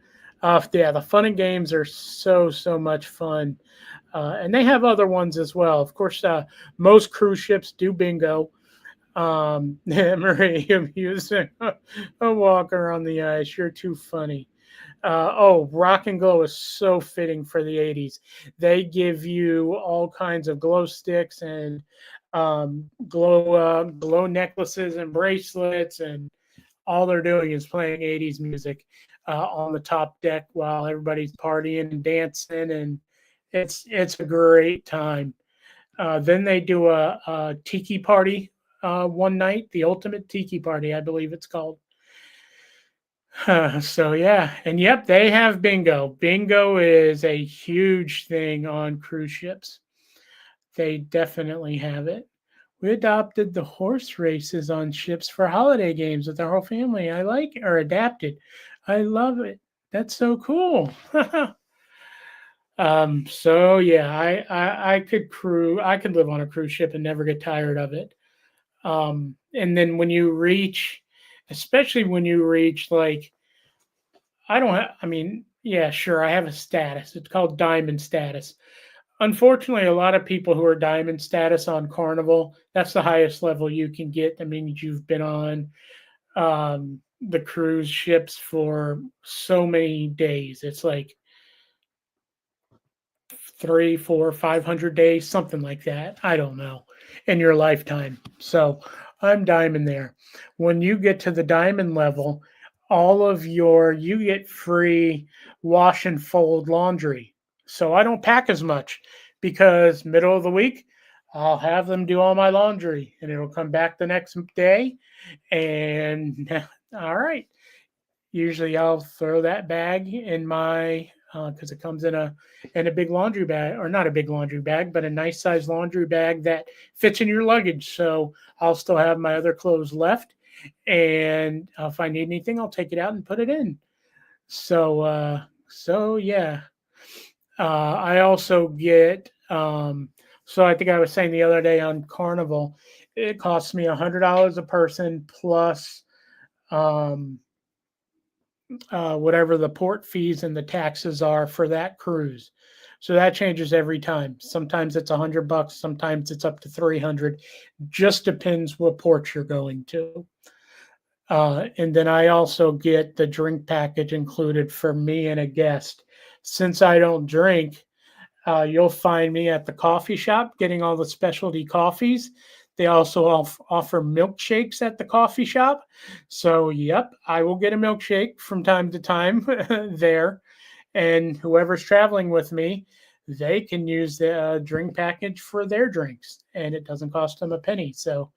Yeah, the fun and games are so much fun. And they have other ones as well. Of course, most cruise ships do bingo. Marie amusing a walker on the ice. You're too funny. Rock and Glow is so fitting for the 80s. They give you all kinds of glow sticks and glow necklaces and bracelets, and all they're doing is playing 80s music on the top deck while everybody's partying and dancing, and it's a great time. Then they do a tiki party one night, the ultimate tiki party, I believe it's called. So yeah, and yep, they have bingo. Bingo is a huge thing on cruise ships. They definitely have it. We adopted the horse races on ships for holiday games with our whole family. I like or adapted. I love it. That's so cool. So yeah, I could I could live on a cruise ship and never get tired of it. And then when you reach, especially when you reach like, I don't have, I mean, yeah, sure, I have a status. It's called diamond status. Unfortunately, a lot of people who are diamond status on Carnival, that's the highest level you can get. I mean, you've been on the cruise ships for so many days. It's like 3, 4, 500 days, something like that. I don't know, in your lifetime. So I'm diamond there. When you get to the diamond level, you get free wash and fold laundry. So I don't pack as much because middle of the week, I'll have them do all my laundry and it'll come back the next day. And all right, usually I'll throw that bag in my because it comes in a big laundry bag, or not a big laundry bag, but a nice size laundry bag that fits in your luggage. So I'll still have my other clothes left, and if I need anything, I'll take it out and put it in. So yeah. I also get. So I think I was saying the other day on Carnival, it costs me $100 a person plus um, whatever the port fees and the taxes are for that cruise. So that changes every time. Sometimes it's $100, sometimes it's up to 300. Just depends what port you're going to. And then I also get the drink package included for me and a guest. Since I don't drink, You'll find me at the coffee shop getting all the specialty coffees. They also offer milkshakes at the coffee shop. So, yep, I will get a milkshake from time to time there. And whoever's traveling with me, they can use the drink package for their drinks, and it doesn't cost them a penny. So,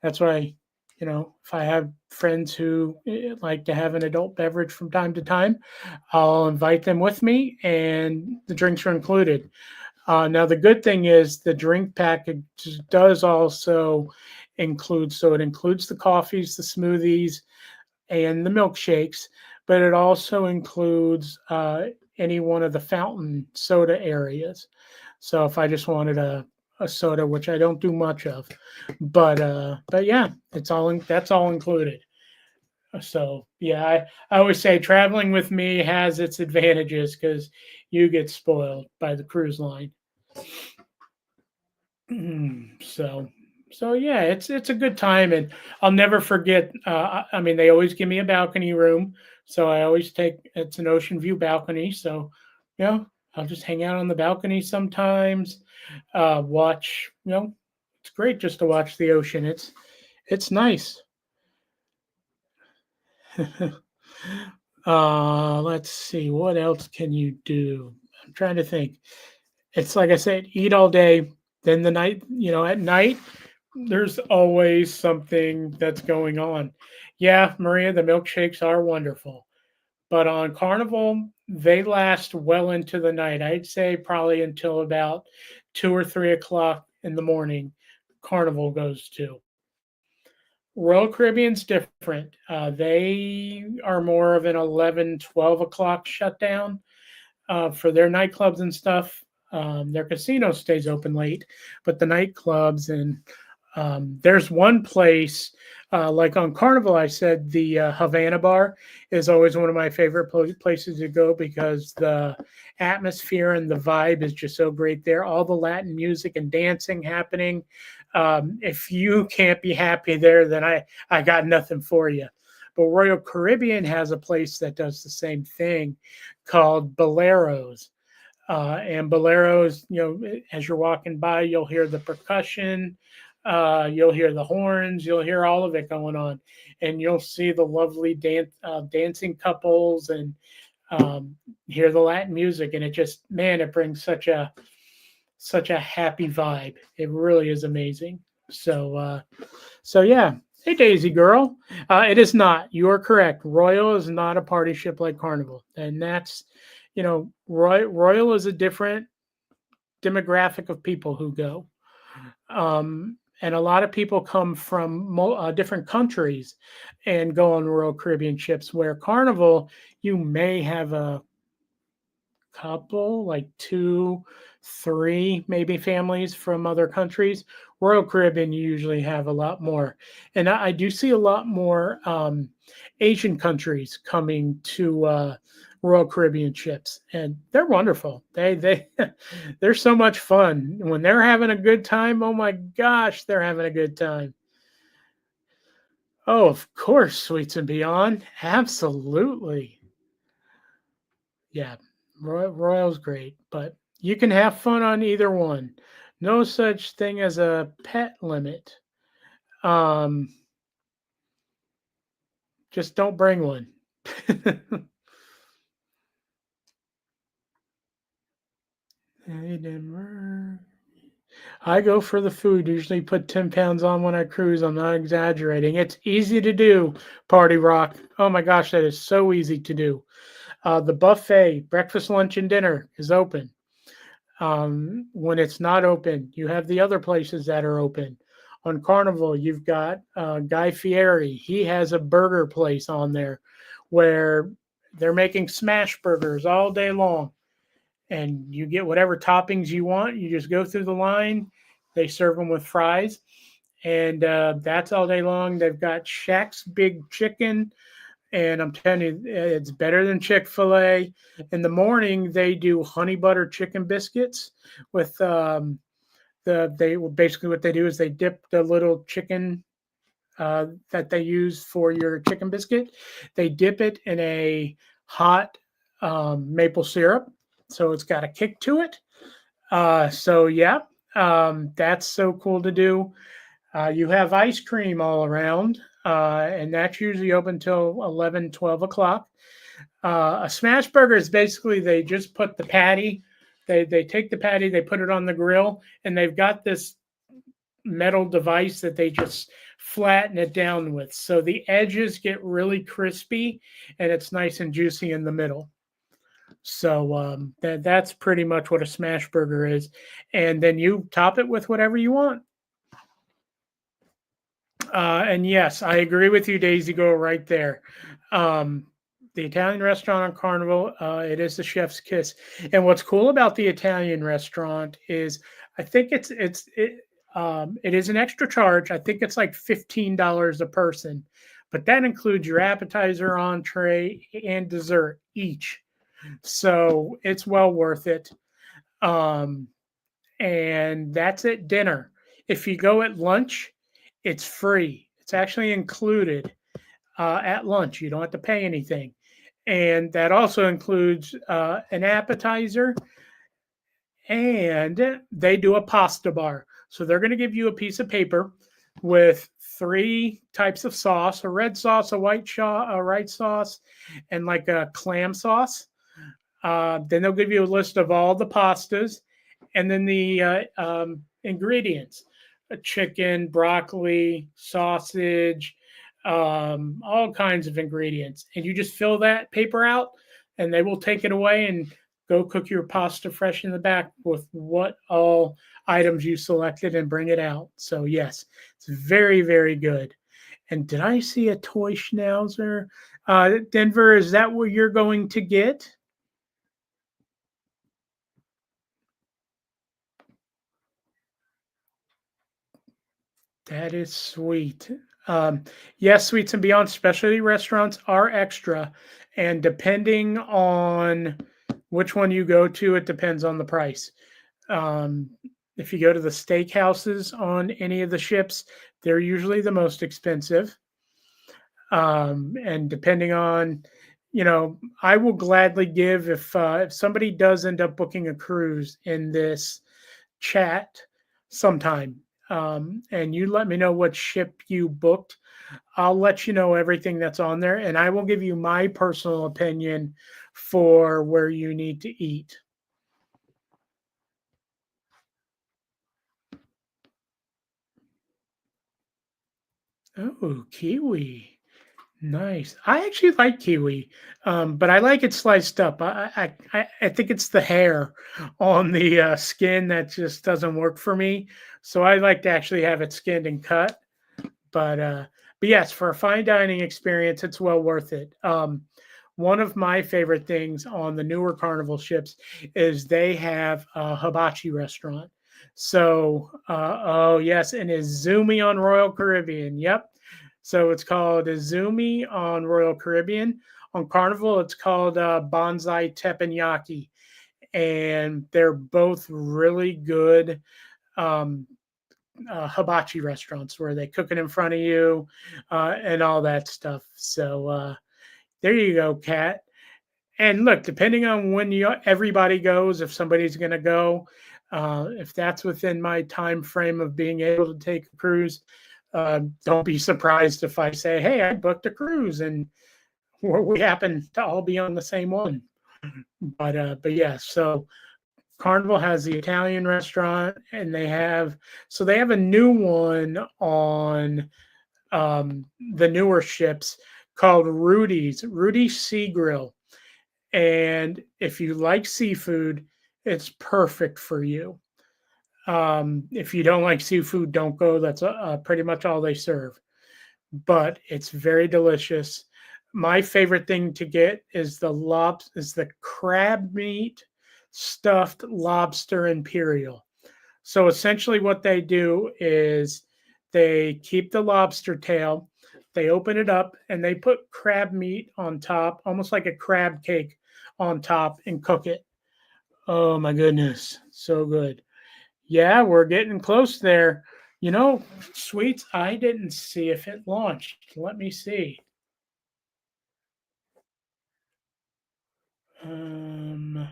that's why, if I have friends who like to have an adult beverage from time to time, I'll invite them with me, and the drinks are included. Now, the good thing is the drink package does also include, so it includes the coffees, the smoothies, and the milkshakes, but it also includes any one of the fountain soda areas. So if I just wanted a soda, which I don't do much of, but yeah, that's all included. So yeah, I always say traveling with me has its advantages because you get spoiled by the cruise line. so so yeah, it's a good time, and I'll never forget. I mean, they always give me a balcony room, so I always take it's an ocean view balcony. So, you know, I'll just hang out on the balcony sometimes. Watch. It's great just to watch the ocean. It's nice. Let's see, what else can you do? I'm trying to think. It's like I said, eat all day. Then the night, at night, there's always something that's going on. Yeah, Maria, the milkshakes are wonderful. But on Carnival, they last well into the night. I'd say probably until about 2 or 3 o'clock in the morning. Carnival goes to. Royal Caribbean's different. They are more of an 11, 12 o'clock shutdown for their nightclubs and stuff. Their casino stays open late, but the nightclubs and there's one place, like on Carnival, I said the Havana Bar is always one of my favorite places to go because the atmosphere and the vibe is just so great there. All the Latin music and dancing happening. If you can't be happy there, then I got nothing for you. But Royal Caribbean has a place that does the same thing called Boleros. And Boleros, as you're walking by, you'll hear the percussion, you'll hear the horns, you'll hear all of it going on, and you'll see the lovely dancing couples and hear the Latin music, and it just, man, it brings such a happy vibe. It really is amazing. So yeah. Hey, Daisy girl. It is not. You are correct. Royal is not a party ship like Carnival, and that's, Royal is a different demographic of people who go. And a lot of people come from different countries and go on Royal Caribbean ships. Where Carnival, you may have a couple, like two, three, maybe families from other countries. Royal Caribbean, you usually have a lot more. And I do see a lot more Asian countries coming to Royal Caribbean ships, and they're wonderful. They're so much fun. When they're having a good time, oh my gosh, they're having a good time. Oh, of course, Sweets and Beyond. Absolutely. Yeah, Royal's great, but you can have fun on either one. No such thing as a pet limit. Um, just don't bring one. I go for the food. Usually put 10 pounds on when I cruise. I'm not exaggerating. It's easy to do, Party Rock. Oh my gosh, that is so easy to do. The buffet, breakfast, lunch, and dinner is open. When it's not open, you have the other places that are open. On Carnival, you've got Guy Fieri. He has a burger place on there where they're making smash burgers all day long. And you get whatever toppings you want. You just go through the line. They serve them with fries. And that's all day long. They've got Shaq's Big Chicken, and I'm telling you, it's better than Chick-fil-A. In the morning, they do honey butter chicken biscuits with they basically what they do is they dip the little chicken that they use for your chicken biscuit. They dip it in a hot maple syrup, so it's got a kick to it. So yeah, that's so cool to do. You have ice cream all around, and that's usually open till 11, 12 o'clock. A smash burger is basically they just put the patty, they take the patty, they put it on the grill, and they've got this metal device that they just flatten it down with. So the edges get really crispy and it's nice and juicy in the middle. So that's pretty much what a smash burger is. And then you top it with whatever you want. And yes, I agree with you, Daisy. Go right there. Um, the Italian restaurant on Carnival, it is the chef's kiss. And what's cool about the Italian restaurant is, I think it is an extra charge. I think it's like $15 a person, but that includes your appetizer, entree, and dessert each. So it's well worth it. Um, and that's at dinner. If you go at lunch, it's free. It's actually included at lunch. You don't have to pay anything. And that also includes an appetizer, and they do a pasta bar. So they're going to give you a piece of paper with three types of sauce: a red sauce, a white sauce, and like a clam sauce. Then they'll give you a list of all the pastas, and then the ingredients: chicken, broccoli, sausage, all kinds of ingredients. And you just fill that paper out, and they will take it away and go cook your pasta fresh in the back with what all items you selected and bring it out. So, yes, it's very, very good. And did I see a toy schnauzer? Denver, is that what you're going to get? That is sweet. Um, yes, Sweets and Beyond specialty restaurants are extra, and depending on which one you go to, it depends on the price. Um, if you go to the steakhouses on any of the ships, they're usually the most expensive. And depending on, I will gladly give if somebody does end up booking a cruise in this chat sometime, and you let me know what ship you booked. I'll let you know everything that's on there, and I will give you my personal opinion for where you need to eat. Oh, kiwi. Nice. I actually like kiwi, but I like it sliced up. I think it's the hair on the skin that just doesn't work for me. So I like to actually have it skinned and cut. But uh, but yes, for a fine dining experience, it's well worth it. One of my favorite things on the newer Carnival ships is they have a hibachi restaurant. So, oh yes, and Izumi on Royal Caribbean. Yep. So it's called Izumi on Royal Caribbean. On Carnival, it's called Bonsai Teppanyaki, and they're both really good. Um, Hibachi restaurants where they cook it in front of you and all that stuff. So there you go, Kat. And look, depending on when everybody goes, if somebody's going to go, if that's within my time frame of being able to take a cruise, don't be surprised if I say, "Hey, I booked a cruise," and we happen to all be on the same one. But yeah, so Carnival has the Italian restaurant, and they have a new one on the newer ships called Rudy's Sea Grill. And if you like seafood, it's perfect for you. If you don't like seafood, don't go. That's pretty much all they serve. But it's very delicious. My favorite thing to get is the crab meat stuffed lobster imperial. So essentially, what they do is they keep the lobster tail, they open it up, and they put crab meat on top, almost like a crab cake on top, and cook it. Oh my goodness, so good. Yeah, we're getting close there. Sweets, I didn't see if it launched. Let me see. Um,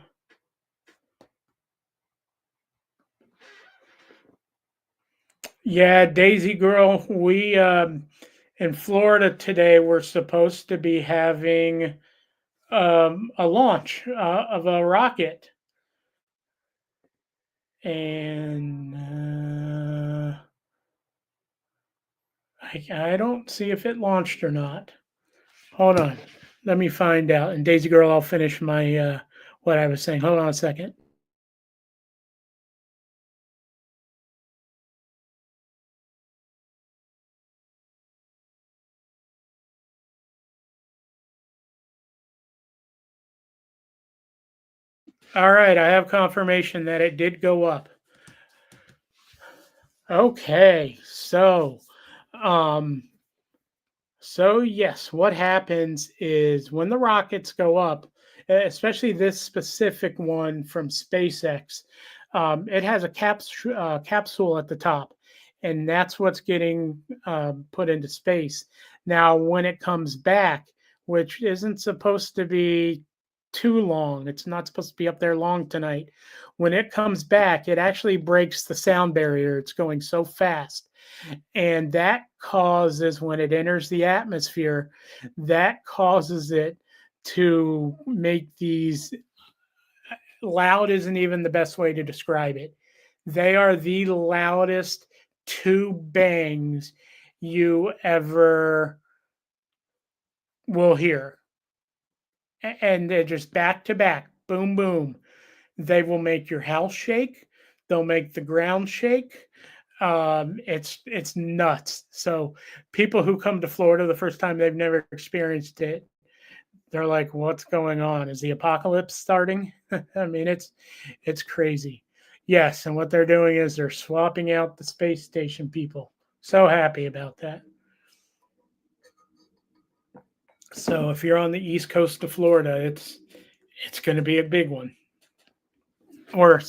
Yeah, Daisy Girl, we in Florida today we're supposed to be having a launch of a rocket, and I don't see if it launched or not. Hold on, let me find out. And Daisy Girl, I'll finish my what I was saying. Hold on a second. All right, I have confirmation that it did go up. Okay, um, so yes, what happens is when the rockets go up, especially this specific one from SpaceX, it has a capsule at the top, and that's what's getting put into space. Now, when it comes back, which isn't supposed to be too long, it's not supposed to be up there long tonight. When it comes back, it actually breaks the sound barrier. It's going so fast, and that causes, when it enters the atmosphere, that causes it to make these loud. Isn't even the best way to describe it. They are the loudest two bangs you ever will hear, and they're just back to back, boom boom. They will make your house shake, they'll make the ground shake. It's nuts. So people who come to Florida the first time, they've never experienced it, they're like, "What's going on? Is the apocalypse starting?" I mean, it's crazy. Yes, and what they're doing is they're swapping out the space station people. So happy about that. So if you're on the east coast of Florida, it's going to be a big one. Or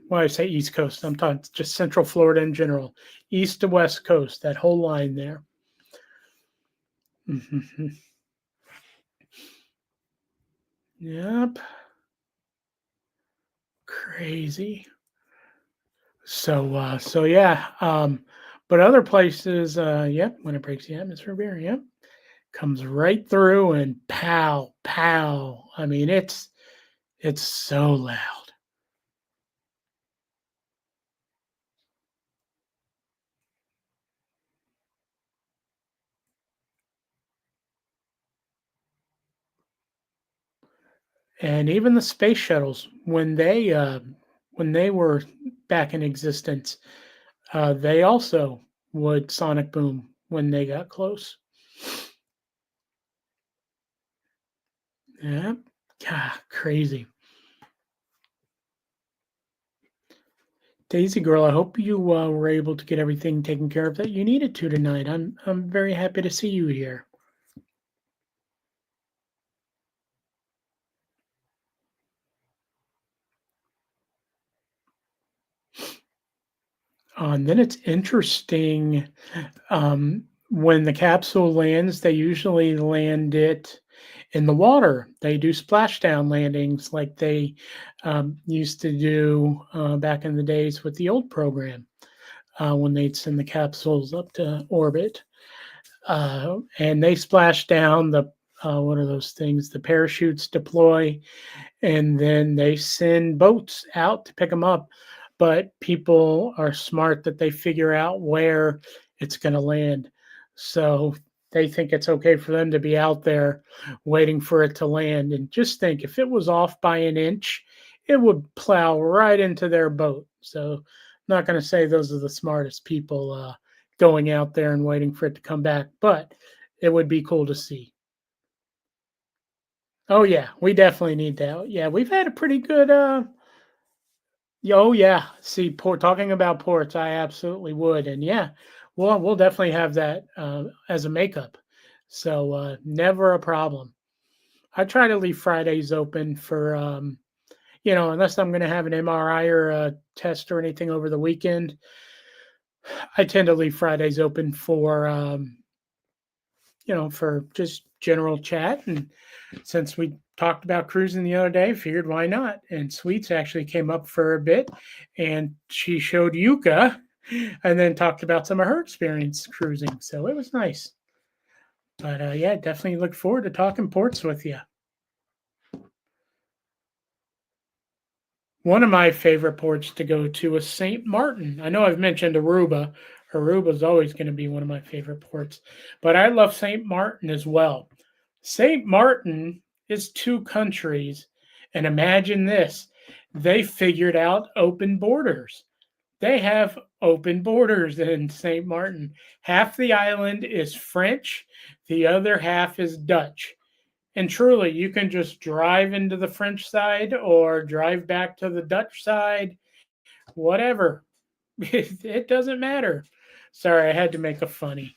when I say east coast, I'm talking just central Florida in general, east to west coast, that whole line there. Mm-hmm. Yep, crazy. So yeah. But other places, yep, when it breaks the atmosphere barrier, yep, comes right through and pow, pow. I mean, it's so loud. And even the space shuttles, when they were back in existence, they also would sonic boom when they got close. Yeah, God, crazy. Daisy girl, I hope you were able to get everything taken care of that you needed to tonight. I'm very happy to see you here. And then it's interesting, when the capsule lands, they usually land it in the water. They do splashdown landings like they used to do back in the days with the old program, when they'd send the capsules up to orbit. And they splash down the, what are those things? The parachutes deploy, and then they send boats out to pick them up. But people are smart that they figure out where it's going to land. So they think it's okay for them to be out there waiting for it to land. And just think, if it was off by an inch, it would plow right into their boat. So I'm not going to say those are the smartest people going out there and waiting for it to come back, but it would be cool to see. Oh yeah, we definitely need that. Yeah, we've had a pretty good oh yeah. See, talking about ports, I absolutely would. And yeah, we'll definitely have that as a makeup. So never a problem. I try to leave Fridays open for unless I'm going to have an MRI or a test or anything over the weekend. I tend to leave Fridays open for for just general chat. And since we talked about cruising the other day, figured why not? And Sweets actually came up for a bit, and she showed Yuka. and then talked about some of her experience cruising. So it was nice. But yeah, definitely look forward to talking ports with you. One of my favorite ports to go to is St. Martin. I know I've mentioned Aruba. Aruba is always going to be one of my favorite ports, but I love St. Martin as well. St. Martin is two countries, and imagine this, they figured out open borders. They have open borders in St. Martin. Half the island is French, the other half is Dutch. And truly, you can just drive into the French side or drive back to the Dutch side, whatever. It doesn't matter. Sorry, I had to make a funny.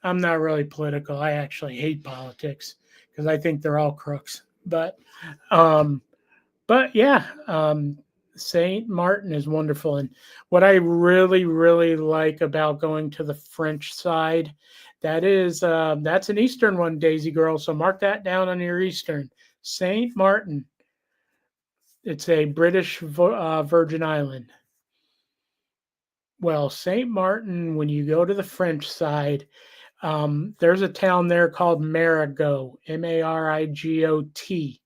I'm not really political. I actually hate politics because I think they're all crooks. Um, but yeah, Saint Martin is wonderful, and what I really, really like about going to the French side, that's an Eastern one, Daisy girl. So mark that down on your Eastern. Saint Martin. It's a British Virgin Island. Well, Saint Martin, when you go to the French side, there's a town there called Marigot, Marigot.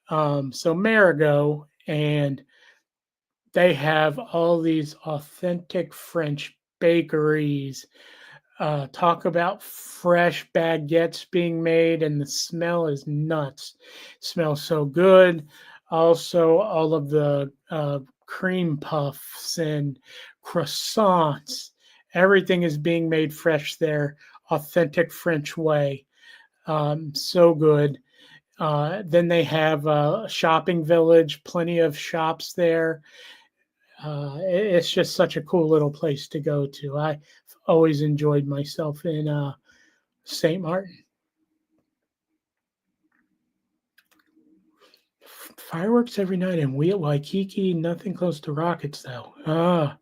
So Marigot, and they have all these authentic French bakeries. Talk about fresh baguettes being made, and the smell is nuts. Smells so good. Also, all of the cream puffs and croissants. Everything is being made fresh there, authentic French way. So good. Then they have a shopping village, plenty of shops there. It's just such a cool little place to go to. I always enjoyed myself in St. Martin. Fireworks every night in Waikiki, nothing close to rockets though.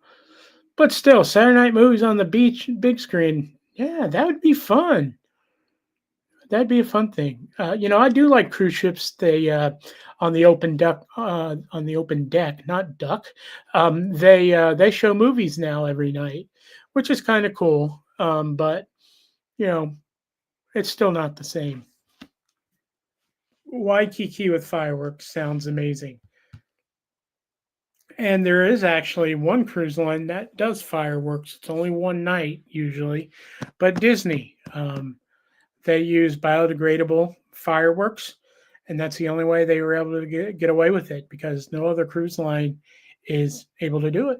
But still, Saturday night movies on the beach, big screen. Yeah, that would be fun. That'd be a fun thing. I do like cruise ships. They on the open deck, not duck. They show movies now every night, which is kind of cool. But you know, it's still not the same. Waikiki with fireworks sounds amazing. And there is actually one cruise line that does fireworks. It's only one night usually, but Disney. They use biodegradable fireworks, and that's the only way they were able to get away with it because no other cruise line is able to do it.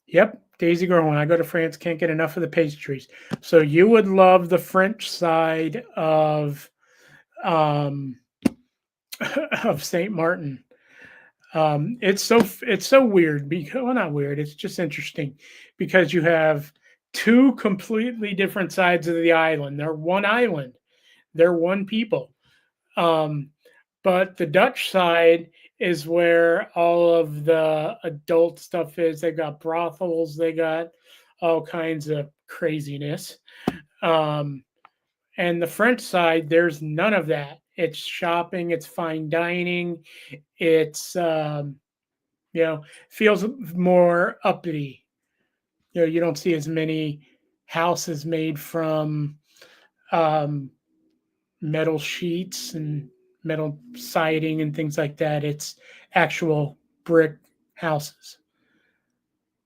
Yep, Daisy Girl, when I go to France, can't get enough of the pastries. So you would love the French side um, of Saint Martin. It's so weird because well, not weird. It's just interesting because you have two completely different sides of the island. They're one island. They're one people. Um, but the Dutch side is where all of the adult stuff is. They got brothels. They got all kinds of craziness. Um, and the French side, there's none of that. It's shopping. It's fine dining. It's feels more uppity. You don't see as many houses made from um, metal sheets and metal siding and things like that. It's actual brick houses.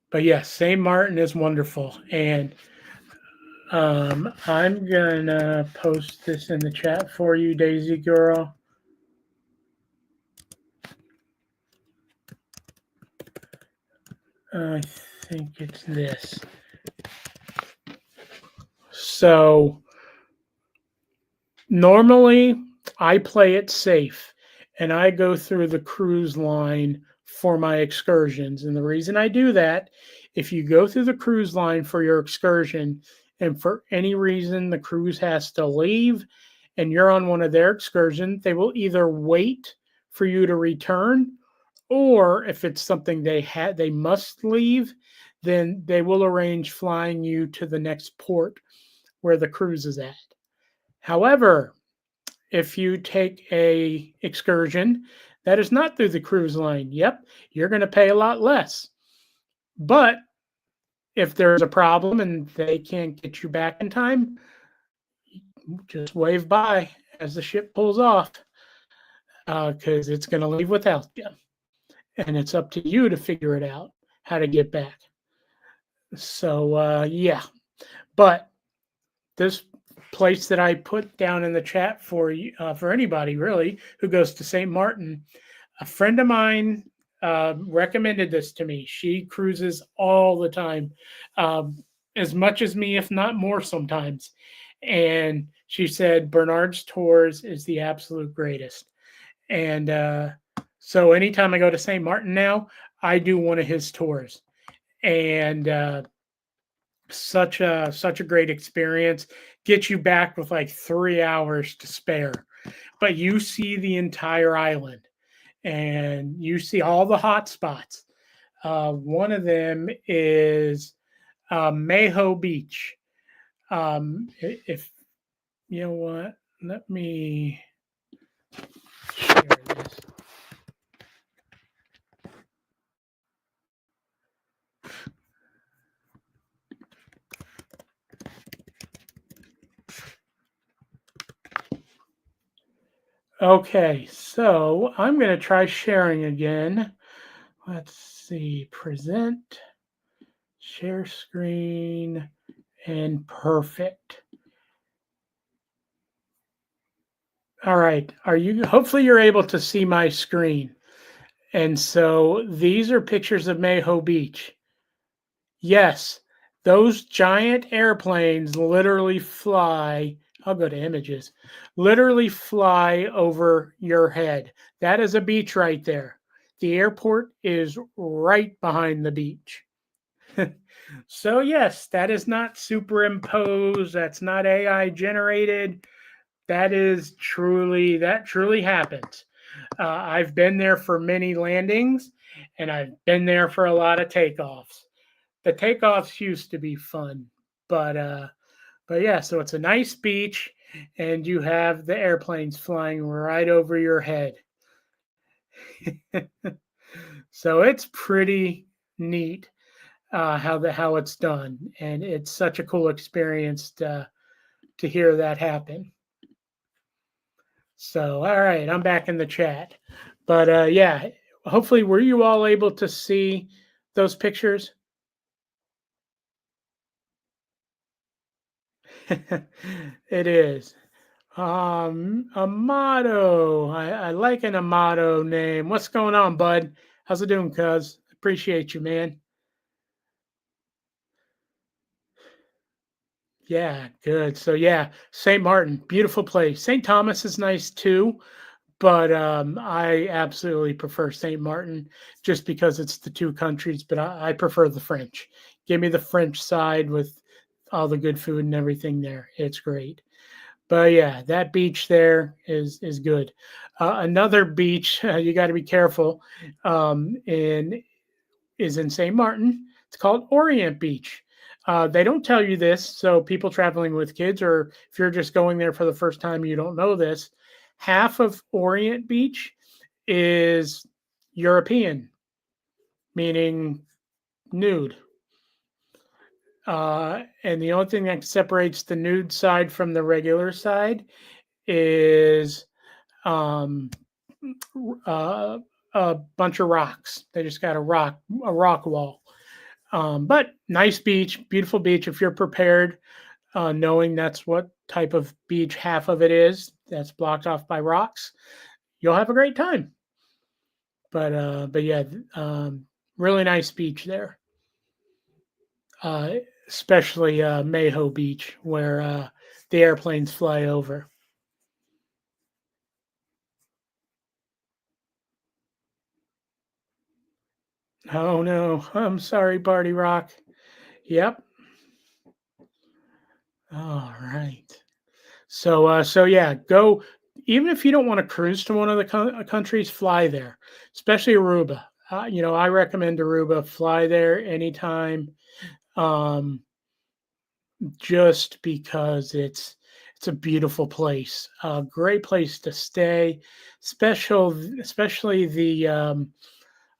But yes, St. Martin is wonderful. And I'm going to post this in the chat for you, Daisy Girl. I think it's this. So normally I play it safe and I go through the cruise line for my excursions. And the reason I do that, if you go through the cruise line for your excursion and for any reason the cruise has to leave and you're on one of their excursions, they will either wait for you to return, or if it's something they must leave, then they will arrange flying you to the next port where the cruise is at. However, if you take a excursion that is not through the cruise line, yep, you're going to pay a lot less. But if there's a problem and they can't get you back in time, just wave by as the ship pulls off, because it's going to leave without you. And it's up to you to figure it out how to get back. So, yeah. But this place that I put down in the chat for anybody really who goes to St. Martin, a friend of mine recommended this to me. She cruises all the time, as much as me, if not more sometimes. And she said Bernard's Tours is the absolute greatest. And so anytime I go to St. Martin now, I do one of his tours. And such a great experience. Get you back with like 3 hours to spare, but you see the entire island and you see all the hot spots. One of them is Mayho Beach. If you know what, let me share this. Okay, so I'm going to try sharing again. Let's see, present, share screen, and perfect. All right, hopefully you're able to see my screen. And so these are pictures of Mayho Beach. Yes, those giant airplanes literally fly. I'll go to images. Literally fly over your head. That is a beach right there. The airport is right behind the beach. So, yes, that is not superimposed. That's not AI generated. That truly happens. I've been there for many landings and I've been there for a lot of takeoffs. The takeoffs used to be fun, but yeah, so it's a nice beach and you have the airplanes flying right over your head. So it's pretty neat, how it's done, and it's such a cool experience to hear that happen. So all right, I'm back in the chat, but yeah, hopefully were you all able to see those pictures? It is. Amato. I like an Amato name. What's going on, bud? How's it doing, cuz? Appreciate you, man. Yeah, good. So yeah, St. Martin, beautiful place. St. Thomas is nice too, but I absolutely prefer St. Martin just because it's the two countries. But I prefer the French. Give me the French side with all the good food and everything there. It's great. But yeah, that beach there is good. Another beach you got to be careful in is in St. Martin. It's called Orient Beach. They don't tell you this, so people traveling with kids, or if you're just going there for the first time, you don't know this. Half of Orient Beach is European, meaning nude. And the only thing that separates the nude side from the regular side is um, a bunch of rocks. They just got a rock wall. But nice beach, beautiful beach. If you're prepared, knowing that's what type of beach half of it is, that's blocked off by rocks, you'll have a great time. But yeah, really nice beach there. Uh, Especially Mayho Beach, where the airplanes fly over. Oh no, I'm sorry, Barty Rock. Yep. All right. So yeah, go. Even if you don't want to cruise to one of the countries, fly there, especially Aruba. I recommend Aruba. Fly there anytime, um, just because it's a beautiful place, a great place to stay. Especially the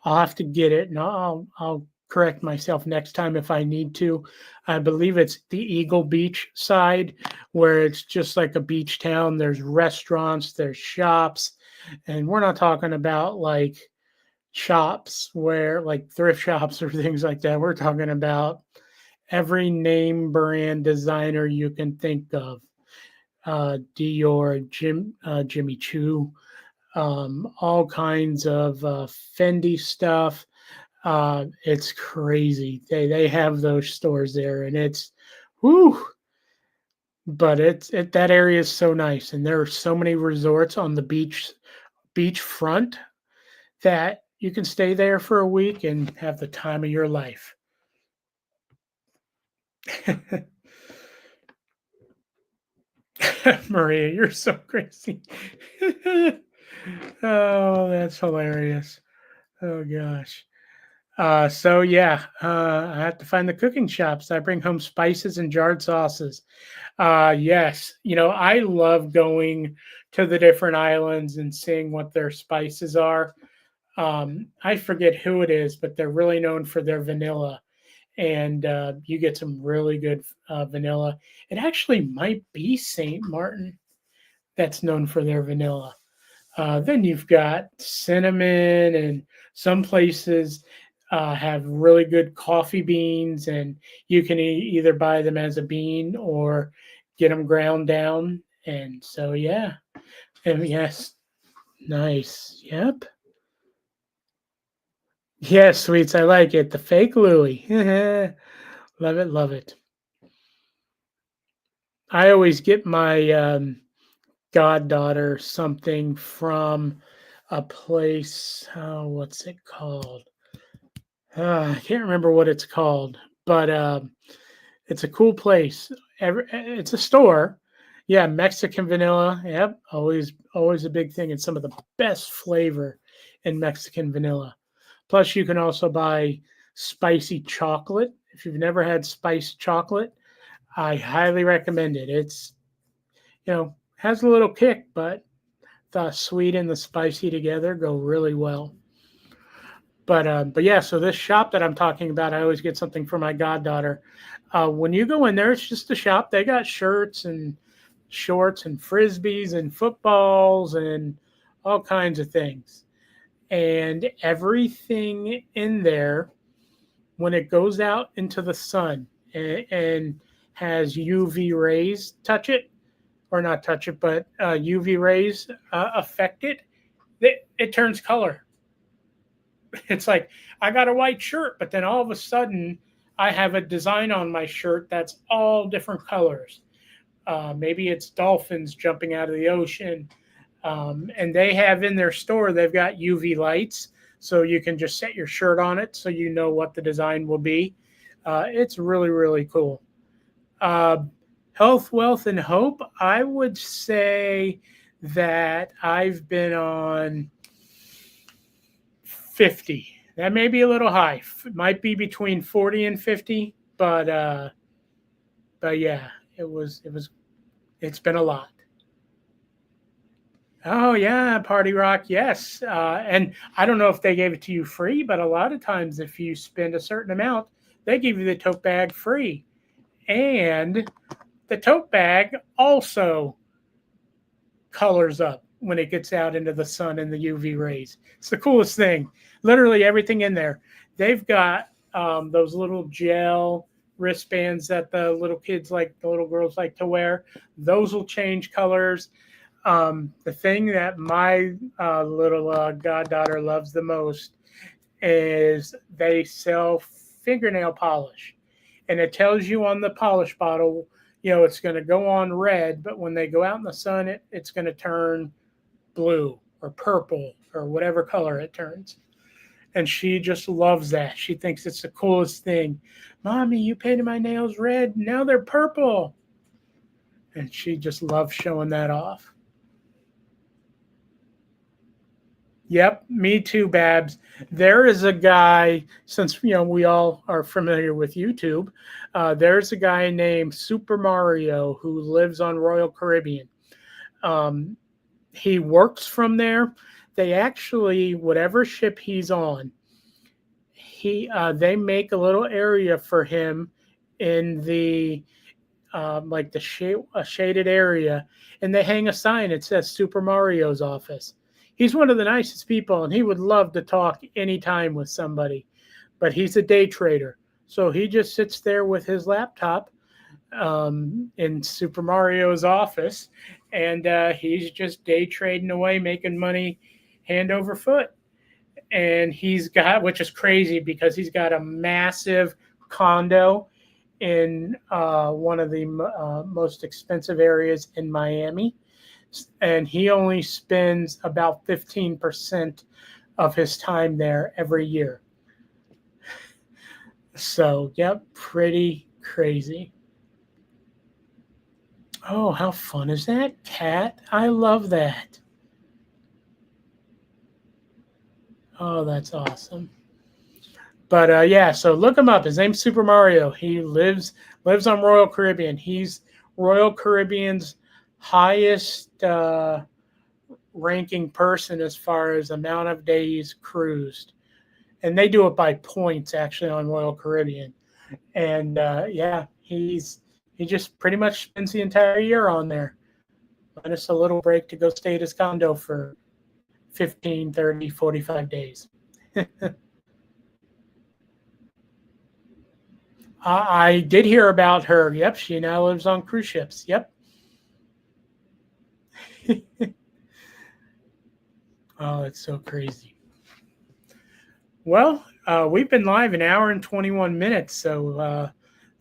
I'll have to get it, and I'll correct myself next time if I need to. I believe it's the Eagle Beach side where it's just like a beach town. There's restaurants, there's shops, and we're not talking about like shops where like thrift shops or things like that. We're talking about every name brand designer you can think of. Dior, Jimmy Choo, all kinds of Fendi stuff. It's crazy. They have those stores there, and it's whoo. But that area is so nice, and there are so many resorts on the beach front that you can stay there for a week and have the time of your life. Maria, you're so crazy. Oh, that's hilarious. Oh gosh. So yeah, I have to find the cooking shops. I bring home spices and jarred sauces. Yes, I love going to the different islands and seeing what their spices are. I forget who it is, but they're really known for their vanilla, and you get some really good vanilla. It actually might be Saint Martin that's known for their vanilla. Then you've got cinnamon, and some places have really good coffee beans, and you can either buy them as a bean or get them ground down. And so, yeah, and yes, nice. Yep. Yes, sweets, I like it. The fake Louis. Love it, love it. I always get my goddaughter something from a place. Oh, what's it called? I can't remember what it's called, but it's a cool place. It's a store. Yeah, Mexican vanilla. Yep, always a big thing, and some of the best flavor in Mexican vanilla. Plus, you can also buy spicy chocolate. If you've never had spiced chocolate, I highly recommend it. It's has a little kick, but the sweet and the spicy together go really well. But yeah, so this shop that I'm talking about, I always get something for my goddaughter. When you go in there, it's just a shop. They got shirts and shorts and frisbees and footballs and all kinds of things. And everything in there, when it goes out into the sun and has UV rays touch it, or not touch it, but UV rays affect it, it turns color. It's like I got a white shirt, but then all of a sudden I have a design on my shirt that's all different colors. Maybe it's dolphins jumping out of the ocean. And they have in their store, they've got UV lights. So you can just set your shirt on it so you know what the design will be. It's really, really cool. Uh, Health, wealth, and hope. I would say that I've been on 50. That may be a little high. It might be between 40 and 50, but yeah, it's been a lot. Oh yeah, Party Rock, yes. And I don't know if they gave it to you free, but a lot of times if you spend a certain amount, they give you the tote bag free. And the tote bag also colors up when it gets out into the sun and the UV rays. It's the coolest thing. Literally everything in there. They've got those little gel wristbands that the little kids like, the little girls like to wear. Those will change colors. The thing that my little goddaughter loves the most is they sell fingernail polish, and it tells you on the polish bottle, it's going to go on red, but when they go out in the sun, it's going to turn blue or purple or whatever color it turns. And she just loves that. She thinks it's the coolest thing. Mommy, you painted my nails red. Now they're purple. And she just loves showing that off. Yep, me too, Babs. There is a guy, since we all are familiar with YouTube, there's a guy named Super Mario who lives on Royal Caribbean. Um, he works from there. They actually, whatever ship he's on, they make a little area for him in the like the a shaded area, and they hang a sign that says Super Mario's office. He's one of the nicest people, and he would love to talk anytime with somebody, but he's a day trader, so he just sits there with his laptop in Super Mario's office, and he's just day trading away, making money hand over foot. And he's got, which is crazy because he's got a massive condo in one of the most expensive areas in Miami. And he only spends about 15% of his time there every year. So, yep, pretty crazy. Oh, how fun is that, Cat? I love that. Oh, that's awesome. But yeah, so look him up. His name's Super Mario. He lives on Royal Caribbean. He's Royal Caribbean's highest ranking person as far as amount of days cruised, and they do it by points actually on Royal Caribbean. And yeah, he just pretty much spends the entire year on there, minus a little break to go stay at his condo for 15, 30, 45 days. I did hear about her. Yep, she now lives on cruise ships. Yep. Oh, it's so crazy. Well, we've been live an hour and 21 minutes, so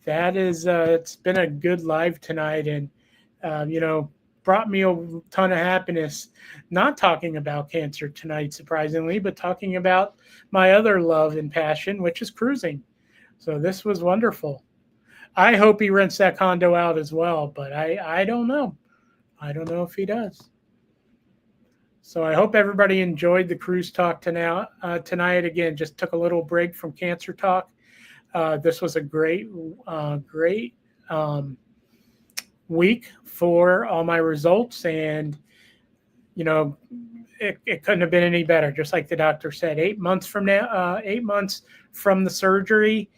that is it's been a good live tonight, and brought me a ton of happiness. Not talking about cancer tonight, surprisingly, but talking about my other love and passion, which is cruising. So this was wonderful. I hope he rents that condo out as well, but I don't know. I don't know if he does. So I hope everybody enjoyed the cruise talk tonight. Again, just took a little break from cancer talk. This was a great week for all my results, and it couldn't have been any better. Just like the doctor said, 8 months from now, 8 months from the surgery,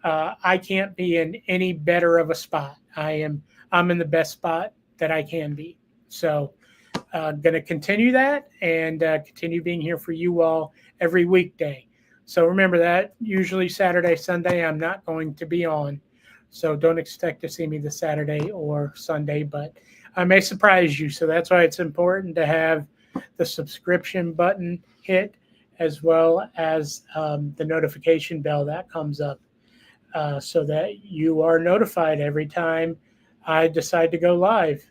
I can't be in any better of a spot. I'm in the best spot that I can be. So going to continue that and continue being here for you all every weekday. So remember that usually Saturday, Sunday, I'm not going to be on. So don't expect to see me this Saturday or Sunday, but I may surprise you. So that's why it's important to have the subscription button hit, as well as the notification bell that comes up, so that you are notified every time I decide to go live.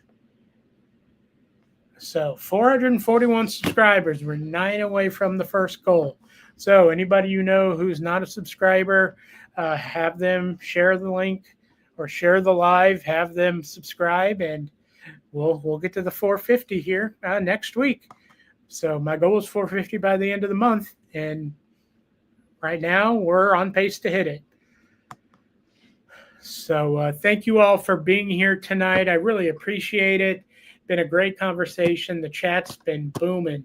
So 441 subscribers. We're 9 away from the first goal. So anybody you know who's not a subscriber, have them share the link or share the live, have them subscribe, and we'll get to the 450 here next week. So my goal is 450 by the end of the month, and right now we're on pace to hit it. So thank you all for being here tonight. I really appreciate it. Been a great conversation. The chat's been booming.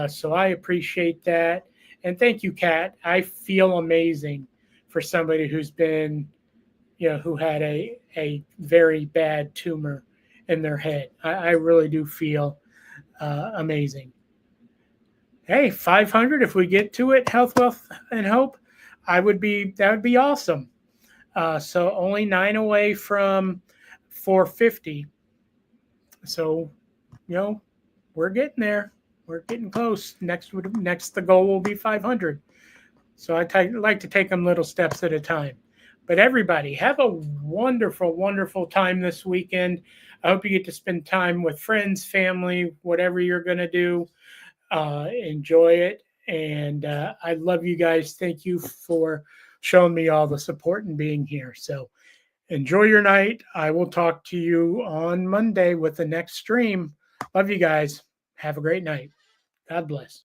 So I appreciate that. And thank you, Kat. I feel amazing for somebody who's been, who had a very bad tumor in their head. I really do feel amazing. Hey, 500, if we get to it, health, wealth, and hope, that would be awesome. So only 9 away from 450. So, we're getting there. We're getting close. Next, the goal will be 500. So I like to take them little steps at a time. But everybody, have a wonderful, wonderful time this weekend. I hope you get to spend time with friends, family, whatever you're going to do. Enjoy it. And I love you guys. Thank you for showing me all the support and being here. So enjoy your night. I will talk to you on Monday with the next stream. Love you guys. Have a great night. God bless.